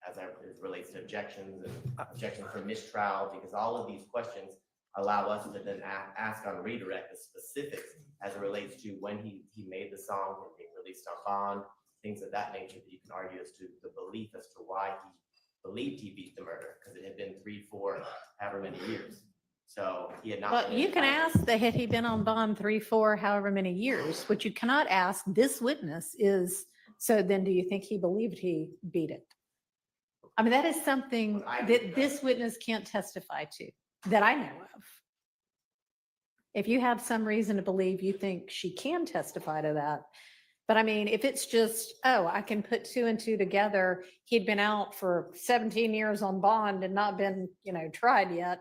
as it relates to objections and objections for mistrial, because all of these questions allow us to then ask on redirect the specifics as it relates to when he made the song and being released on bond, things of that nature that you can argue as to the belief as to why he believed he beat the murder, because it had been 3, 4, however many years. So he had not. But you can ask that had he been on bond 3, 4, however many years. What you cannot ask this witness is, so then do you think he believed he beat it? I mean, that is something that this witness can't testify to, that I know of. If you have some reason to believe you think she can testify to that. But I mean, if it's just, oh, I can put 2 and 2 together, he'd been out for 17 years on bond and not been, tried yet,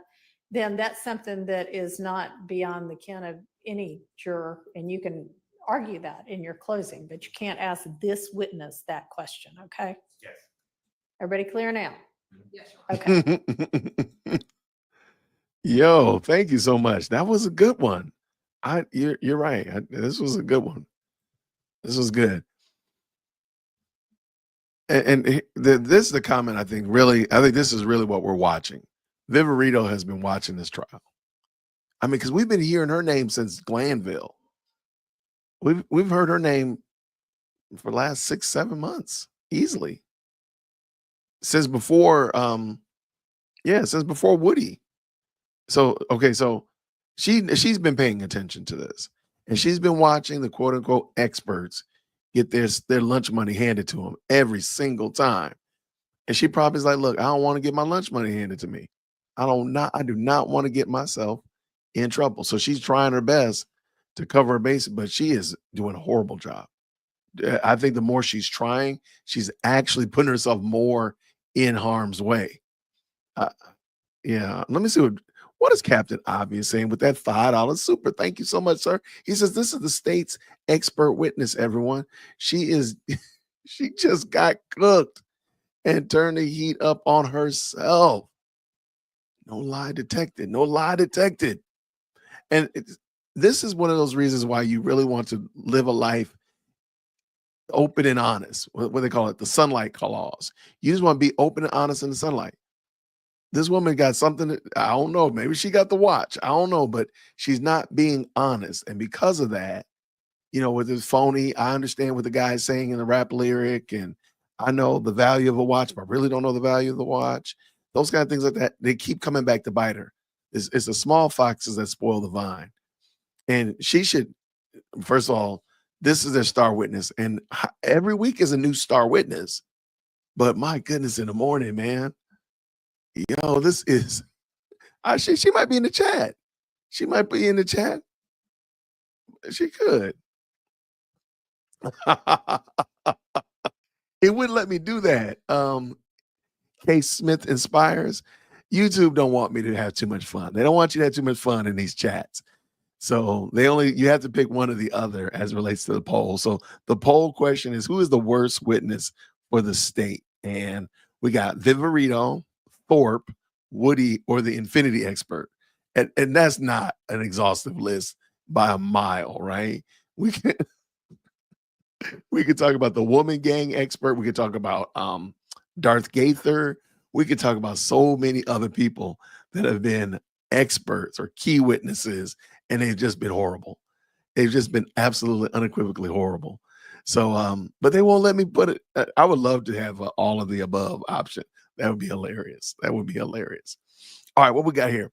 then that's something that is not beyond the ken of any juror. And you can argue that in your closing, but you can't ask this witness that question, okay? Yes. Everybody clear now? Yes, Okay. Yo, thank you so much. That was a good one. You're right. This was a good one. This was good. And this is the comment I think this is really what we're watching. Viverito has been watching this trial. I mean, because we've been hearing her name since Glanville. We've heard her name for the last 6, 7 months, easily. Since before, since before Woody. So she's been paying attention to this, and she's been watching the quote unquote experts get their lunch money handed to them every single time. And she probably is like, look, I don't want to get my lunch money handed to me. I do not want to get myself in trouble. So she's trying her best to cover her bases, but she is doing a horrible job. I think the more she's trying, she's actually putting herself more in harm's way. Let me see what is Captain Obvious saying with that $5 super. Thank you so much, sir. He says, this is the state's expert witness, everyone. She just got cooked and turned the heat up on herself. No lie detected. No lie detected. And this is one of those reasons why you really want to live a life open and honest. What they call it, the sunlight clause. You just want to be open and honest in the sunlight. This woman got something, I don't know, maybe she got the watch. I don't know, but she's not being honest. And because of that, with this phony, I understand what the guy's saying in the rap lyric, and I know the value of a watch, but I really don't know the value of the watch. Those kind of things like that, they keep coming back to bite her. It's the small foxes that spoil the vine. And she should, first of all, this is their star witness. And every week is a new star witness. But my goodness, in the morning, man, this is, she might be in the chat. She might be in the chat. She could. It wouldn't let me do that. Case Smith Inspires. YouTube don't want me to have too much fun. They don't want you to have too much fun in these chats. So you have to pick one or the other as it relates to the poll. So the poll question is, who is the worst witness for the state? And we got Viverito, Thorpe, Woody, or the Infinity expert. And that's not an exhaustive list by a mile, right? We could talk about the woman gang expert. We could talk about Darth Gaither. We could talk about so many other people that have been experts or key witnesses, and they've just been horrible. They've just been absolutely unequivocally horrible. So, but they won't let me put it. I would love to have all of the above option. That would be hilarious. That would be hilarious. All right, what we got here?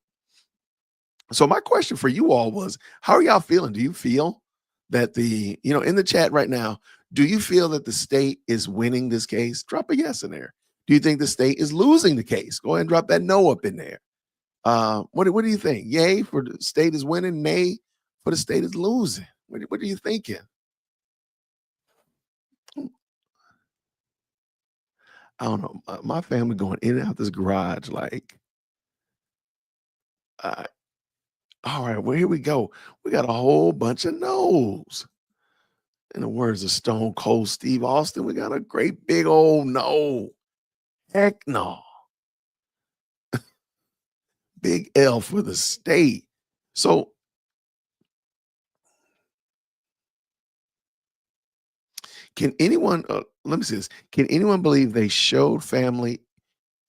So my question for you all was, how are y'all feeling? Do you feel that in the chat right now, do you feel that the state is winning this case? Drop a yes in there. Do you think the state is losing the case? Go ahead and drop that no up in there. What do you think? Yay for the state is winning, nay for the state is losing. What are you thinking? I don't know. My family going in and out this garage like, uh, all right, well, here we go. We got a whole bunch of no's. In the words of Stone Cold Steve Austin, we got a great big old no. Heck no. Big L for the state. So can anyone, let me see this. Can anyone believe they showed family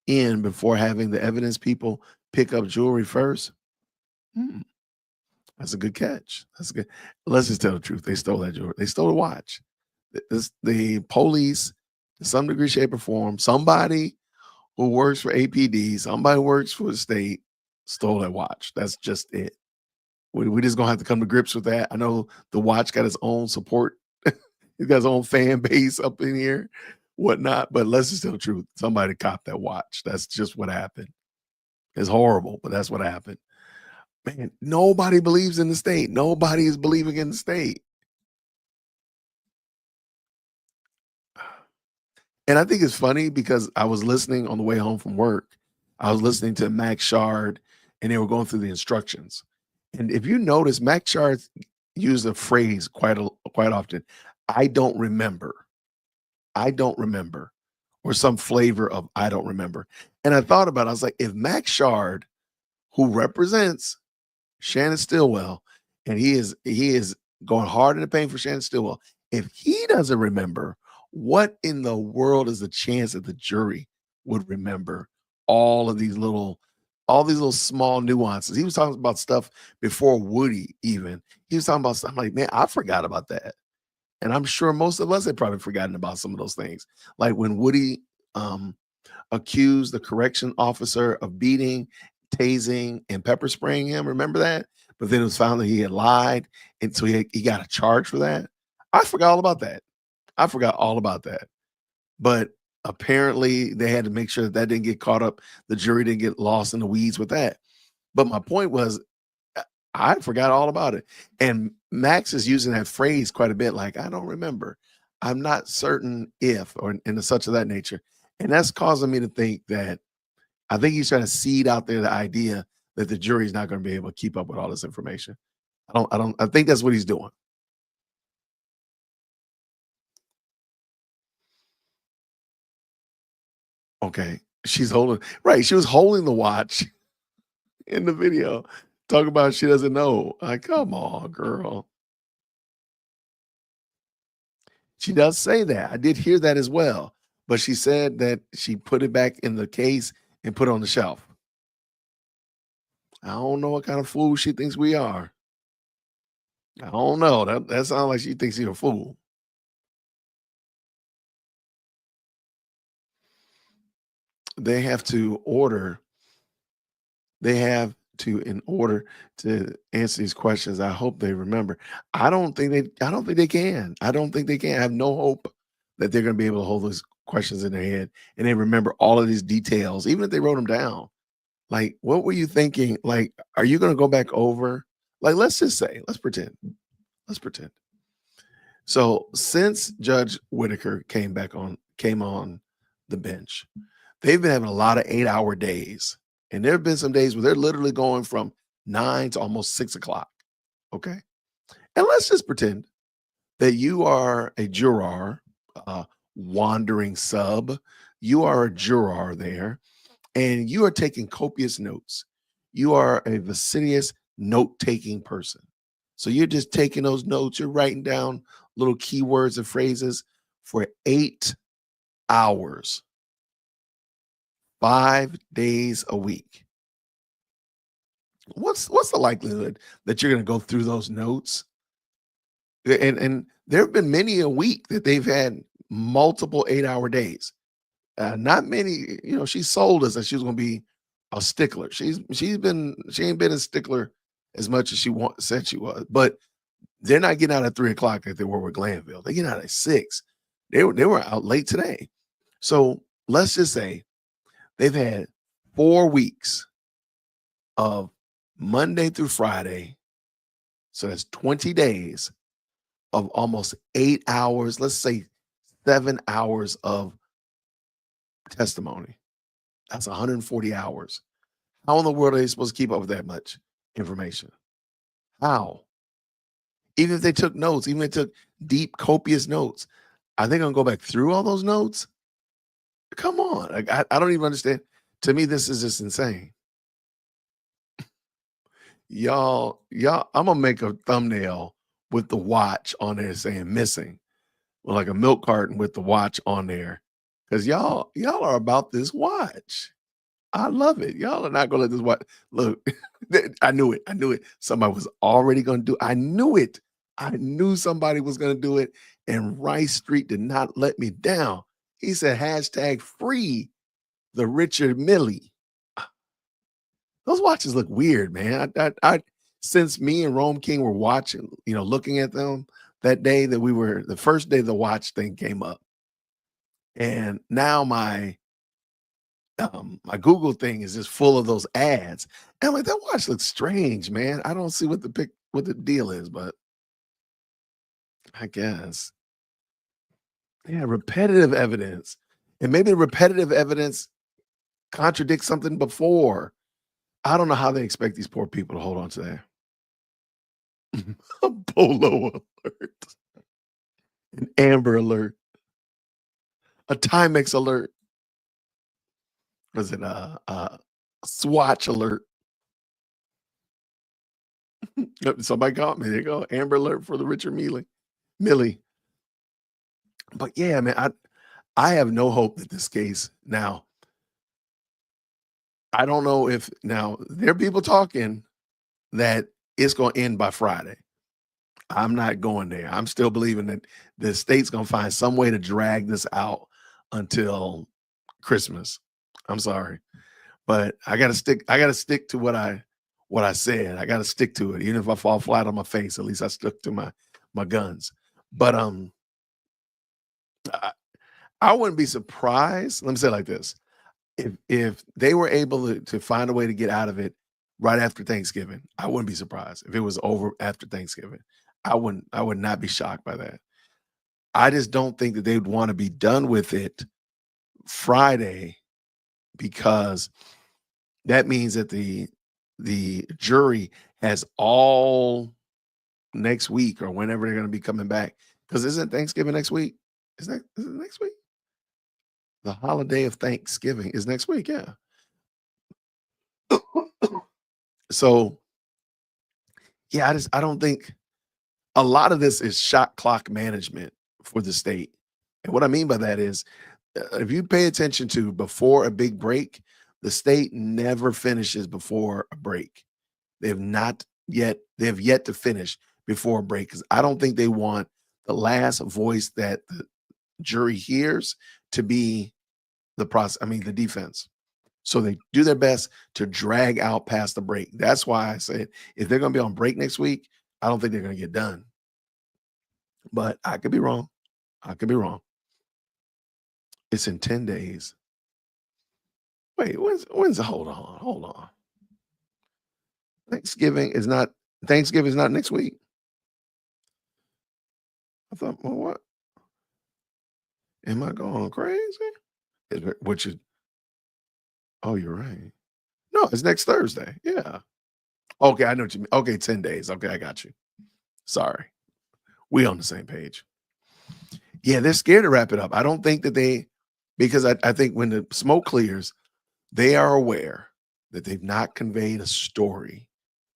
in before having the evidence people pick up jewelry first? Hmm, that's a good catch. That's good. Let's just tell the truth. They stole that jewelry. They stole the watch. The police, to some degree, shape, or form, somebody who works for APD, somebody who works for the state, stole that watch. That's just it. We just gonna have to come to grips with that. I know the watch got its own support. He's got his own fan base up in here, whatnot. But let's just tell the truth. Somebody copped that watch. That's just what happened. It's horrible, but that's what happened. Man, nobody believes in the state. Nobody is believing in the state. And I think it's funny because I was listening on the way home from work. I was listening to Max Shard, and they were going through the instructions. And if you notice, Max Shard used a phrase quite often. I don't remember. I don't remember, or some flavor of I don't remember. And I thought about it. I was like, if Max Shard, who represents Shannon Stillwell, and he is going hard in the paint for Shannon Stillwell, if he doesn't remember, what in the world is the chance that the jury would remember all these little small nuances? He was talking about stuff before Woody even. He was talking about stuff like, man, I forgot about that. And I'm sure most of us had probably forgotten about some of those things. Like when Woody accused the correction officer of beating, tasing, and pepper spraying him. Remember that? But then it was found that he had lied. And so he got a charge for that. I forgot all about that. I forgot all about that. But apparently they had to make sure that didn't get caught up. The jury didn't get lost in the weeds with that. But my point was, I forgot all about it. And Max is using that phrase quite a bit, like, I don't remember. I'm not certain if, or in such of that nature. And that's causing me to think that I think he's trying to seed out there the idea that the jury is not going to be able to keep up with all this information. I think that's what he's doing. Okay. She's holding, right. She was holding the watch in the video. Talk about she doesn't know. Like, come on, girl. She does say that. I did hear that as well. But she said that she put it back in the case and put it on the shelf. I don't know what kind of fool she thinks we are. I don't know. That sounds like she thinks she's a fool. They have to order. They have to, in order to answer these questions. I hope they remember. I don't think they can. I don't think they can. I have no hope that they're going to be able to hold those questions in their head and they remember all of these details, even if they wrote them down. Like, what were you thinking? Like, are you going to go back over? Like, let's just say, let's pretend. So since Judge Whitaker came on the bench, they've been having a lot of 8-hour days. And there have been some days where they're literally going from 9 to almost 6 o'clock. Okay. And let's just pretend that you are a juror, wandering sub. You are a juror there, and you are taking copious notes. You are a fastidious note-taking person. So you're just taking those notes. You're writing down little keywords and phrases for 8 hours. 5 days a week. What's the likelihood that you're going to go through those notes? And there have been many a week that they've had multiple 8-hour days. Not many, she sold us that she was going to be a stickler. She ain't been a stickler as much as she said she was. But they're not getting out at 3 o'clock like they were with Glanville. They get out at 6. They were out late today. So let's just say they've had 4 weeks of Monday through Friday. So that's 20 days of almost 8 hours, let's say 7 hours of testimony. That's 140 hours. How in the world are they supposed to keep up with that much information? How? Even if they took notes, even if they took deep, copious notes, are they going to go back through all those notes? Come on. Like, I don't even understand. To me, this is just insane. Y'all, I'm going to make a thumbnail with the watch on there saying missing, or like a milk carton with the watch on there. Because y'all are about this watch. I love it. Y'all are not going to let this watch. Look, I knew it. Somebody was already going to do it. I knew it. I knew somebody was going to do it. And Rice Street did not let me down. He said, hashtag free the Richard Millie. Those watches look weird, man. I since me and Rome King were watching, looking at them that day the first day the watch thing came up. And now my Google thing is just full of those ads. And I'm like, that watch looks strange, man. I don't see what the deal is, but I guess. Yeah, repetitive evidence. And maybe the repetitive evidence contradicts something before. I don't know how they expect these poor people to hold on to that. A Bolo alert. An Amber alert. A Timex alert. Was it a Swatch alert? Somebody caught me. There you go. Amber alert for the Richard Millie. But yeah, man, I have no hope that this case now. I don't know if now there are people talking that it's going to end by Friday. I'm not going there. I'm still believing that the state's going to find some way to drag this out until Christmas. I'm sorry, but I got to stick to what I said. I got to stick to it. Even if I fall flat on my face, at least I stuck to my guns. But I wouldn't be surprised. Let me say it like this. If they were able to find a way to get out of it right after Thanksgiving, I wouldn't be surprised. If it was over after Thanksgiving, I would not be shocked by that. I just don't think that they would want to be done with it Friday, because that means that the jury has all next week or whenever they're going to be coming back. Because isn't Thanksgiving next week? Is it next week? The holiday of Thanksgiving is next week, yeah. So, yeah, I don't think a lot of this is shot clock management for the state. And what I mean by that is, if you pay attention to before a big break, the state never finishes before a break. They have yet to finish before a break, because I don't think they want the last voice that the jury hears to be the defense. So they do their best to drag out past the break. That's why I said if they're going to be on break next week, I don't think they're going to get done. But I could be wrong. It's in 10 days. Wait, when's hold on. Thanksgiving is not next week. I thought, well, what? Am I going crazy? Oh, you're right. No, it's next Thursday. Yeah. Okay, I know what you mean. Okay, 10 days. Okay, I got you. Sorry. We on the same page. Yeah, they're scared to wrap it up. I don't think that because I think when the smoke clears, they are aware that they've not conveyed a story.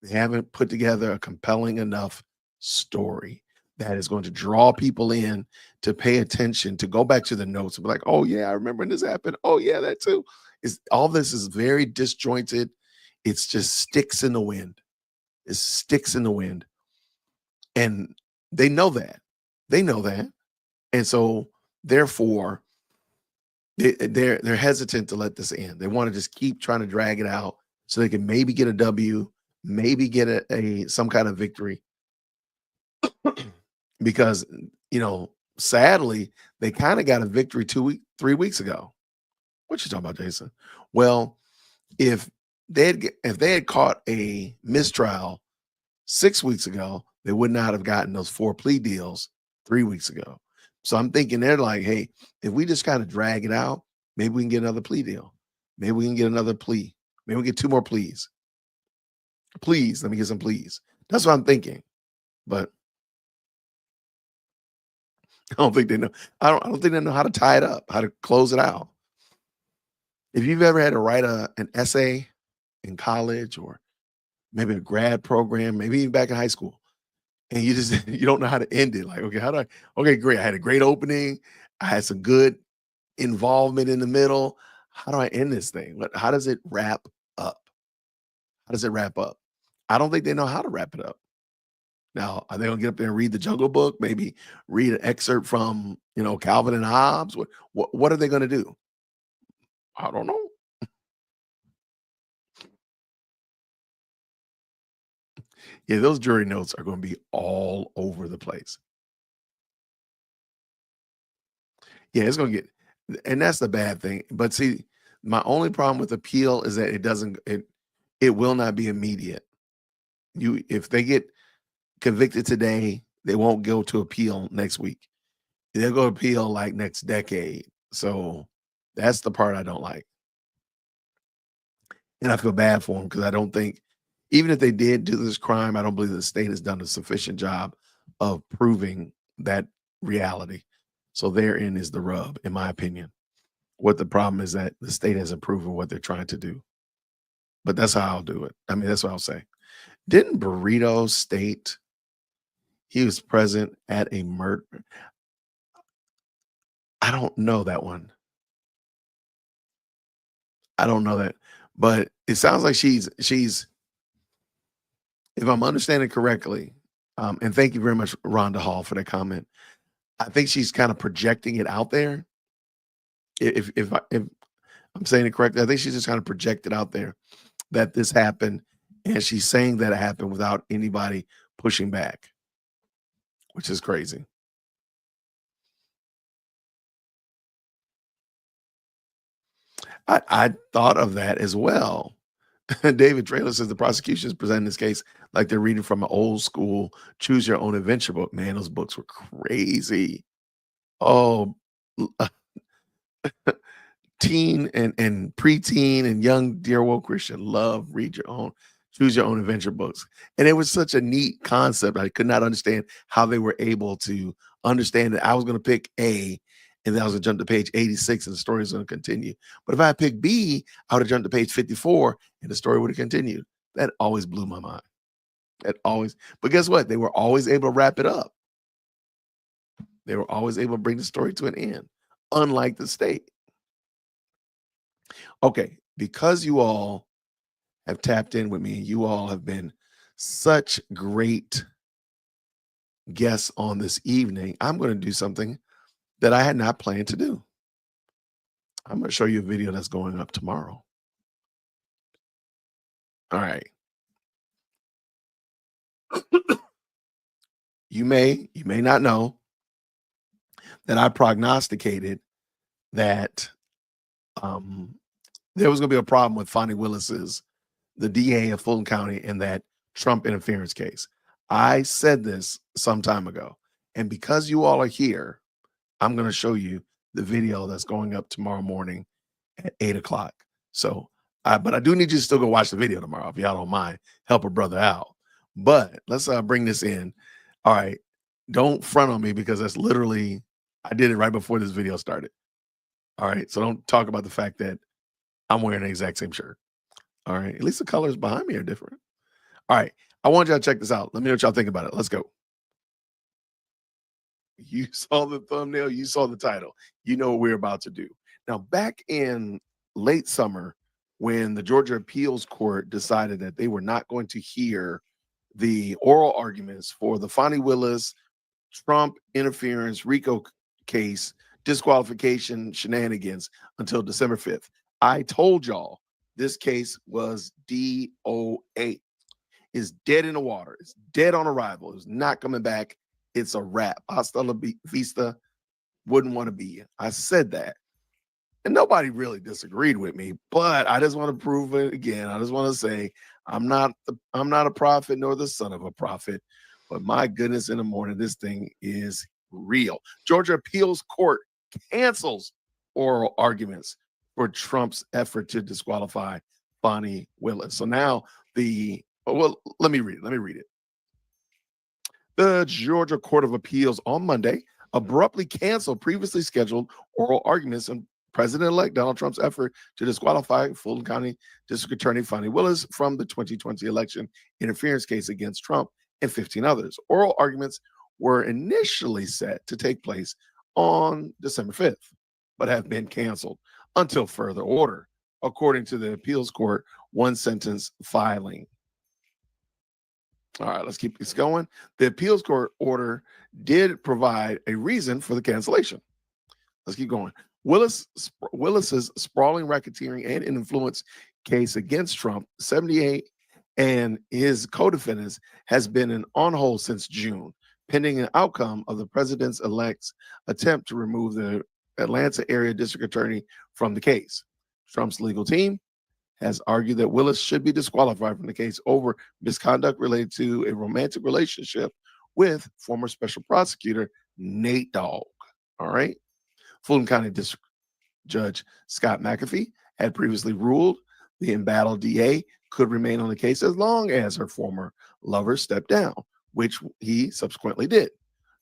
They haven't put together a compelling enough story that is going to draw people in to pay attention, to go back to the notes and be like, oh yeah, I remember when this happened. Oh yeah, that too. All this is very disjointed. It's just sticks in the wind. It's sticks in the wind. And they know that. And so therefore, they're hesitant to let this end. They want to just keep trying to drag it out so they can maybe get a W, maybe get some kind of victory. Because, sadly, they kind of got a victory 3 weeks ago. What you talking about, Jason? Well, if if they had caught a mistrial 6 weeks ago, they would not have gotten those 4 plea deals 3 weeks ago. So I'm thinking they're like, hey, if we just kind of drag it out, maybe we can get another plea deal. Maybe we can get another plea. Maybe we get 2 more pleas. Please, let me get some pleas. That's what I'm thinking. But I don't think they know. I don't think they know how to tie it up, how to close it out. If you've ever had to write an essay in college or maybe a grad program, maybe even back in high school, and you just you don't know how to end it. Like, okay, how do I? Okay, great. I had a great opening. I had some good involvement in the middle. How do I end this thing? How does it wrap up? How does it wrap up? I don't think they know how to wrap it up. Now, are they gonna get up there and read the Jungle Book? Maybe read an excerpt from Calvin and Hobbes? What are they gonna do? I don't know. Yeah, those jury notes are going to be all over the place. Yeah, it's going to get, and that's the bad thing. But see, my only problem with appeal is that it will not be immediate. If they get convicted today, they won't go to appeal next week. They'll go appeal like next decade. So that's the part I don't like. And I feel bad for them because I don't think, even if they did do this crime, I don't believe the state has done a sufficient job of proving that reality. So therein is the rub, in my opinion. What the problem is that the state hasn't proven what they're trying to do. But that's how I'll do it. I mean, that's what I'll say. Didn't Burrito state he was present at a murder? I don't know that one. I don't know that. But it sounds like she's if I'm understanding correctly, and thank you very much, Rhonda Hall, for that comment. I think she's kind of projecting it out there. If I'm saying it correctly, I think she's just kind of projected out there that this happened, and she's saying that it happened without anybody pushing back, which is crazy. I thought of that as well. David Traylor says the prosecution is presenting this case like they're reading from an old school choose your own adventure book. Man, those books were crazy. Oh, teen and preteen and young dear woke Christian love choose your own adventure books. And it was such a neat concept. I could not understand how they were able to understand that I was going to pick A and then I was going to jump to page 86 and the story is going to continue. But if I picked B, I would have jumped to page 54 and the story would have continued. That always blew my mind. But guess what? They were always able to wrap it up. They were always able to bring the story to an end, unlike the state. Okay, because you all have tapped in with me, you all have been such great guests on this evening, I'm going to do something that I had not planned to do. I'm going to show you a video that's going up tomorrow. All right. You may not know that I prognosticated that there was going to be a problem with Fani Willis's, the DA of Fulton County, in that Trump interference case. I said this some time ago, and because you all are here, I'm going to show you the video that's going up tomorrow morning at 8:00. So, but I do need you to still go watch the video tomorrow if y'all don't mind. Help a brother out. But let's bring this in. All right, don't front on me because that's literally, I did it right before this video started. All right, so don't talk about the fact that I'm wearing the exact same shirt. All right, at least the colors behind me are different. All right, I want y'all to check this out. Let me know what y'all think about it. Let's go. You saw the thumbnail, you saw the title. You know what we're about to do. Now, back in late summer, when the Georgia Appeals Court decided that they were not going to hear the oral arguments for the Fani Willis, Trump interference, RICO case, disqualification shenanigans until December 5th, I told y'all this case was DOA. It's dead in the water. It's dead on arrival. It's not coming back. It's a wrap. Hasta la vista. Wouldn't want to be. I said that. And nobody really disagreed with me, but I just want to prove it again. I just want to say I'm not a prophet nor the son of a prophet, but my goodness, in the morning, this thing is real. Georgia appeals court cancels oral arguments for Trump's effort to disqualify Fani Willis. So now let me read it. Let me read it. The Georgia Court of Appeals on Monday abruptly canceled previously scheduled oral arguments on President-elect Donald Trump's effort to disqualify Fulton County District Attorney Fani Willis from the 2020 election interference case against Trump and 15 others. Oral arguments were initially set to take place on December 5th, but have been canceled until further order, according to the appeals court one-sentence filing. All right, let's keep this going. The appeals court order did provide a reason for the cancellation. Let's keep going. Willis's sprawling racketeering and influence case against Trump, 78, and his co-defendants has been on hold since June, pending an outcome of the president-elect's attempt to remove the Atlanta area district attorney from the case. Trump's legal team has argued that Willis should be disqualified from the case over misconduct related to a romantic relationship with former special prosecutor Nate Dogg. All right. Fulton County District Judge Scott McAfee had previously ruled the embattled DA could remain on the case as long as her former lover stepped down, which he subsequently did.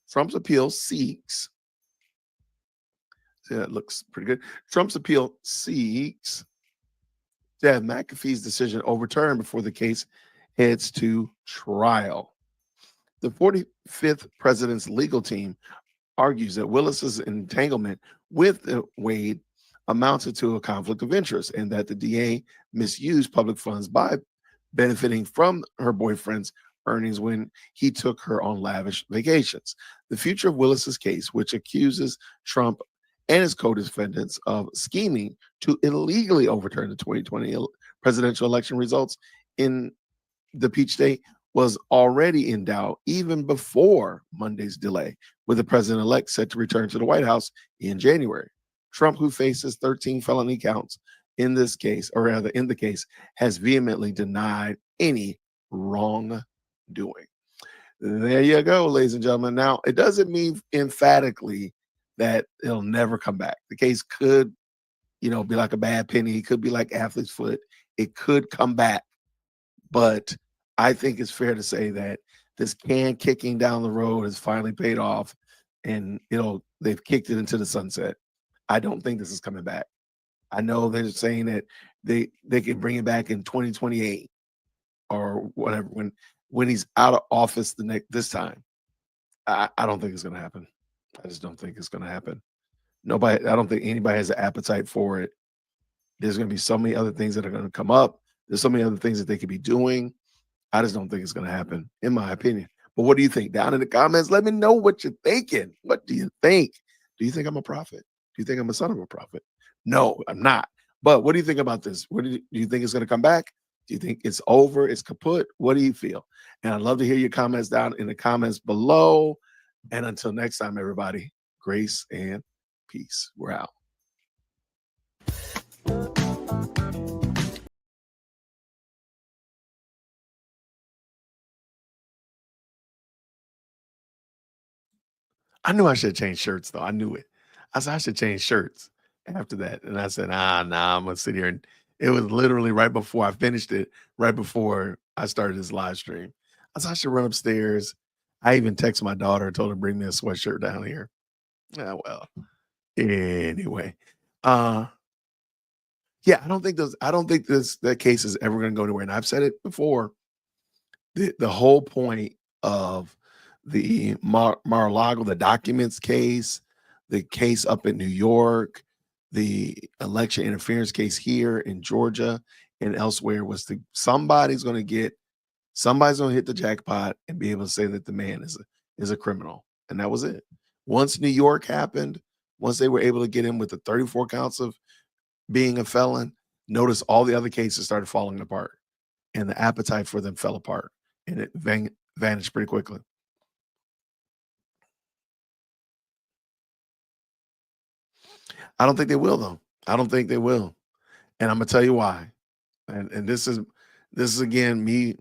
Trump's appeal seeks, see, that looks pretty good. Trump's appeal seeks to have McAfee's decision overturned before the case heads to trial. The 45th president's legal team argues that Willis's entanglement with Wade amounted to a conflict of interest and that the DA misused public funds by benefiting from her boyfriend's earnings when he took her on lavish vacations. The future of Willis's case, which accuses Trump and his co-defendants of scheming to illegally overturn the 2020 presidential election results in the Peach State, was already in doubt even before Monday's delay, with the president-elect set to return to the White House in January. Trump, who faces 13 felony counts in this case, or rather in the case, has vehemently denied any wrongdoing. There you go, ladies and gentlemen. Now, it doesn't mean emphatically that it'll never come back. The case could, be like a bad penny. It could be like athlete's foot. It could come back. But I think it's fair to say that this can kicking down the road has finally paid off, and they've kicked it into the sunset. I don't think this is coming back. I know they're saying that they can bring it back in 2028 or whatever when he's out of office this time. I don't think it's going to happen. I just don't think it's going to happen. I don't think anybody has an appetite for it. There's going to be so many other things that are going to come up. There's so many other things that they could be doing. I just don't think it's going to happen, in my opinion. But what do you think? Down in the comments, let me know what you're thinking. What do you think? Do you think I'm a prophet? Do you think I'm a son of a prophet? No, I'm not. But what do you think about this? Do you think it's going to come back? Do you think it's over? It's kaput? What do you feel? And I'd love to hear your comments down in the comments below. And until next time, everybody, grace and peace. We're out. I knew I should change shirts, though. I knew it. I said I should change shirts after that. And I said, nah, I'm going to sit here. And it was literally right before I finished it, right before I started this live stream. I said I should run upstairs. I even texted my daughter and told her to bring me a sweatshirt down here. Yeah, well, anyway. Yeah, I don't think that case is ever going to go anywhere. And I've said it before. The whole point of the Mar-a-Lago, the documents case, the case up in New York, the election interference case here in Georgia and elsewhere was somebody's going to hit the jackpot and be able to say that the man is a criminal. And that was it. Once New York happened, once they were able to get him with the 34 counts of being a felon, notice all the other cases started falling apart and the appetite for them fell apart and it vanished pretty quickly. I don't think they will, though. I don't think they will. And I'm gonna tell you why. And this is again me.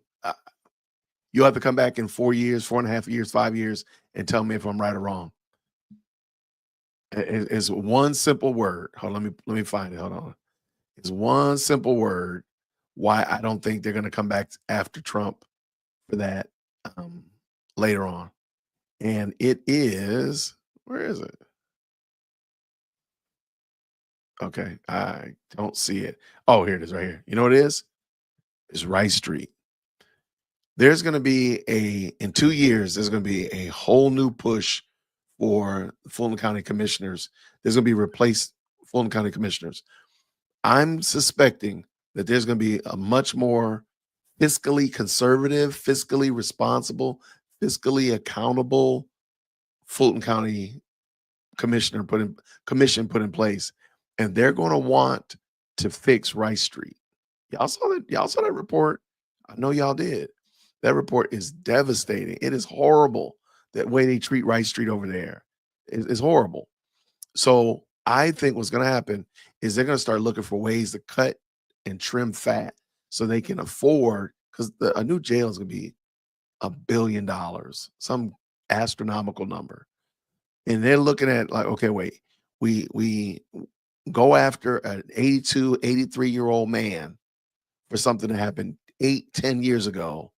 You'll have to come back in 4 years, 4.5 years, 5 years, and tell me if I'm right or wrong. It's one simple word. Hold on, let me find it. Hold on. It's one simple word why I don't think they're gonna come back after Trump for that later on. And it is, where is it? Okay, I don't see it. Oh, here it is right here. You know what it is? It's Rice Street. There's going to be in 2 years, there's going to be a whole new push for Fulton County commissioners. There's going to be replaced Fulton County commissioners. I'm suspecting that there's going to be a much more fiscally conservative, fiscally responsible, fiscally accountable Fulton County commission put in place, and they're going to want to fix Rice Street. Y'all saw that report. I know y'all did. That report is devastating. It is horrible that way they treat Rice Street over there. It's horrible. So I think what's going to happen is they're going to start looking for ways to cut and trim fat so they can afford, because a new jail is going to be $1 billion, some astronomical number. And they're looking at like, okay, wait, we go after an 82, 83-year-old man for something that happened 8-10 years ago.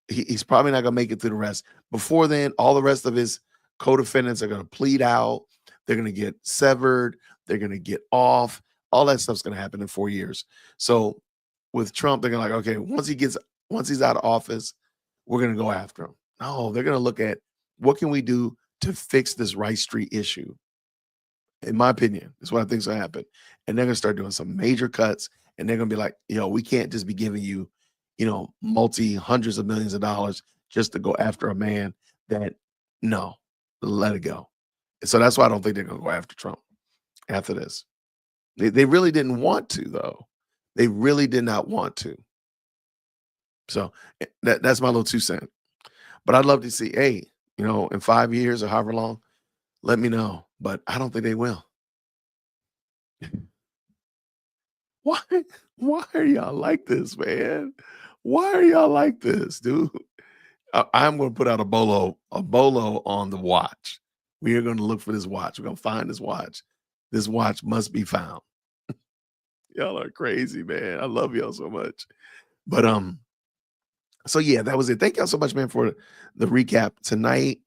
He's probably not going to make it through the rest. Before then, all the rest of his co-defendants are going to plead out. They're going to get severed. They're going to get off. All that stuff's going to happen in 4 years. So with Trump, they're going to like, okay, once he's out of office, we're going to go after him. No, they're going to look at what can we do to fix this Rice Street issue. In my opinion, is what I think is going to happen. And they're going to start doing some major cuts. And they're going to be like, we can't just be giving you, hundreds of millions of dollars just to go after a man that, no, let it go. And so that's why I don't think they're going to go after Trump after this. They really didn't want to, though. They really did not want to. So that's my little 2 cents. But I'd love to see, hey, in 5 years or however long, let me know. But I don't think they will. Why are y'all like this, man? Why are y'all like this, dude? I'm going to put out a bolo on the watch. We are going to look for this watch. We're going to find this watch. This watch must be found. Y'all are crazy, man. I love y'all so much. But so yeah, that was it. Thank y'all so much, man, for the recap tonight.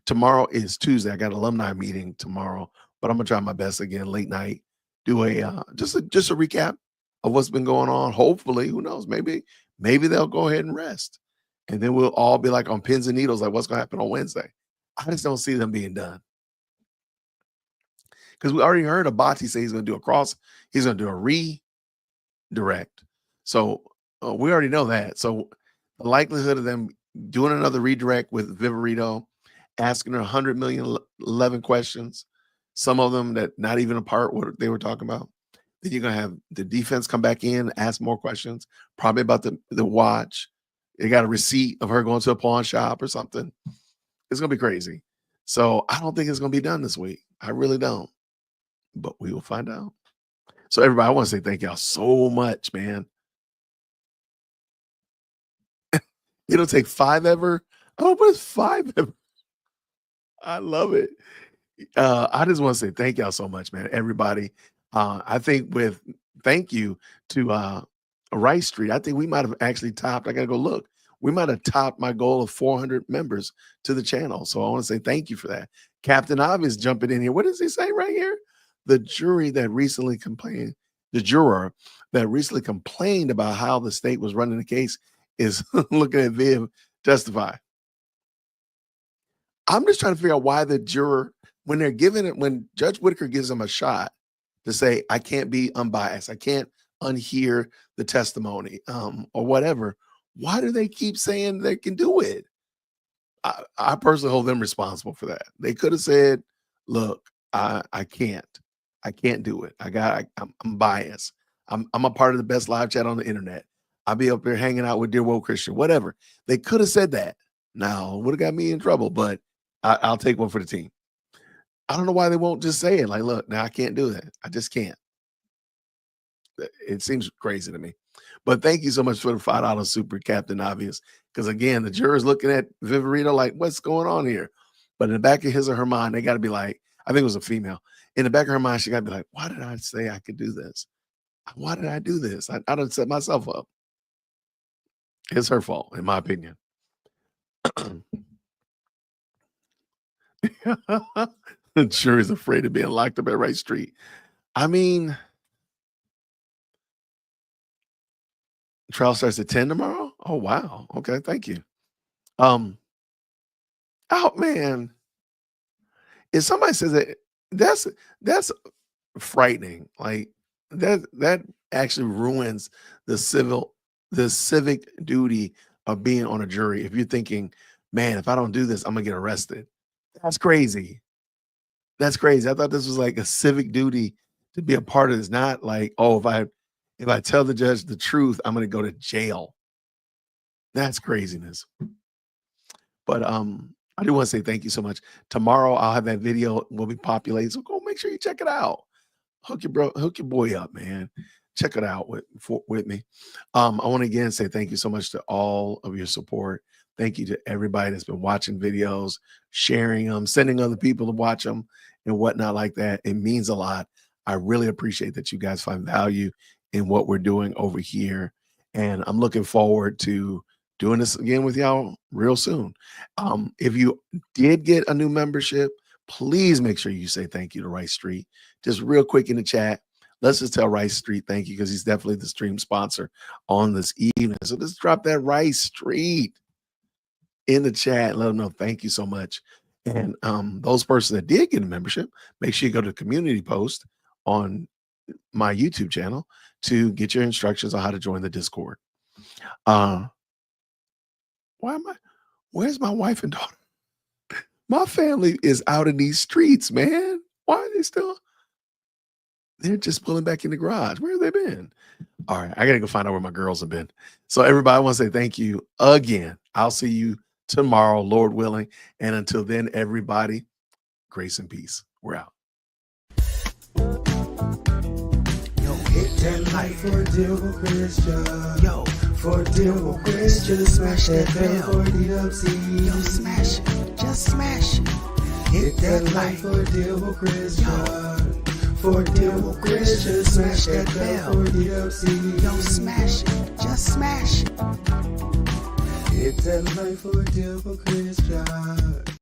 Tomorrow is Tuesday. I got an alumni meeting tomorrow, but I'm gonna try my best again late night. Do a just a recap of what's been going on. Hopefully, who knows? Maybe they'll go ahead and rest, and then we'll all be like on pins and needles, like what's gonna happen on Wednesday. I just don't see them being done because we already heard Abati say he's gonna do he's gonna do a redirect. So we already know that. So the likelihood of them doing another redirect with Viverito, asking her 100 million 11 questions, some of them that not even a part what they were talking about. Then you're going to have the defense come back in, ask more questions, probably about the watch. They got a receipt of her going to a pawn shop or something. It's going to be crazy. So I don't think it's going to be done this week. I really don't. But we will find out. So everybody, I want to say thank y'all so much, man. It'll take 5 ever. Oh, but it's 5 ever. I love it. I just want to say thank y'all so much, man. Everybody. I think thank you to Rice Street. I think we might have actually topped. I got to go look. We might have topped my goal of 400 members to the channel. So I want to say thank you for that. Captain Obvious jumping in here. What does he say right here? The juror that recently complained about how the state was running the case is looking at Viv testify. I'm just trying to figure out why the juror, when Judge Whitaker gives them a shot to say, I can't be unbiased, I can't unhear the testimony, or whatever, why do they keep saying they can do it? I personally hold them responsible for that. They could have said, look, I can't do it. I'm biased. I'm a part of the best live chat on the internet. I'll be up there hanging out with Dear Woke Christian, whatever. They could have said that. Now, would have got me in trouble, but I'll take one for the team. I don't know why they won't just say it. Like, look, now I can't do that. I just can't. it seems crazy to me. But thank you so much for the $5 super, Captain Obvious. Because again, the jurors looking at Viverito like, what's going on here? But in the back of his or her mind, they got to be like, I think it was a female. In the back of her mind, she got to be like, why did I say I could do this? Why did I do this? I done set myself up. It's her fault, in my opinion. The jury's afraid of being locked up at Rice Street. I mean, trial starts at 10 tomorrow. Oh, wow. Okay, thank you. Oh man. If somebody says that, that's frightening. Like that actually ruins the civic duty of being on a jury. If you're thinking, man, if I don't do this, I'm gonna get arrested. That's crazy. That's crazy. I thought this was like a civic duty to be a part of this, not like, oh, if I tell the judge the truth, I'm gonna go to jail. That's craziness. But I do want to say thank you so much. Tomorrow I'll have that video will be populated, so go make sure you check it out. Hook your boy up, man. Check it out with me. I want to again say thank you so much to all of your support. Thank you to everybody that's been watching videos, sharing them, sending other people to watch them and whatnot like that. It means a lot. I really appreciate that you guys find value in what we're doing over here. And I'm looking forward to doing this again with y'all real soon. If you did get a new membership, please make sure you say thank you to Rice Street. Just real quick in the chat, let's just tell Rice Street thank you because he's definitely the stream sponsor on this evening. So let's drop that Rice Street in the chat. Let them know thank you so much. And those persons that did get a membership, make sure you go to the community post on my YouTube channel to get your instructions on how to join the Discord. Where's my wife and daughter? My family is out in these streets, man. Why are they still? They're just pulling back in the garage. Where have they been? All right, I gotta go find out where my girls have been. So everybody, I want to say thank you again. I'll see you tomorrow, Lord willing. And until then, everybody, grace and peace. We're out. Hit that like for deal with Christian. Yo, for deal with Christian. Smash that bell for DWC. Yo, smash it. Just smash it. Hit that like for deal with Christian. For deal with Christian. Smash that bell for DWC. Yo, smash it. Just smash it. Hit that like for deal with Christian.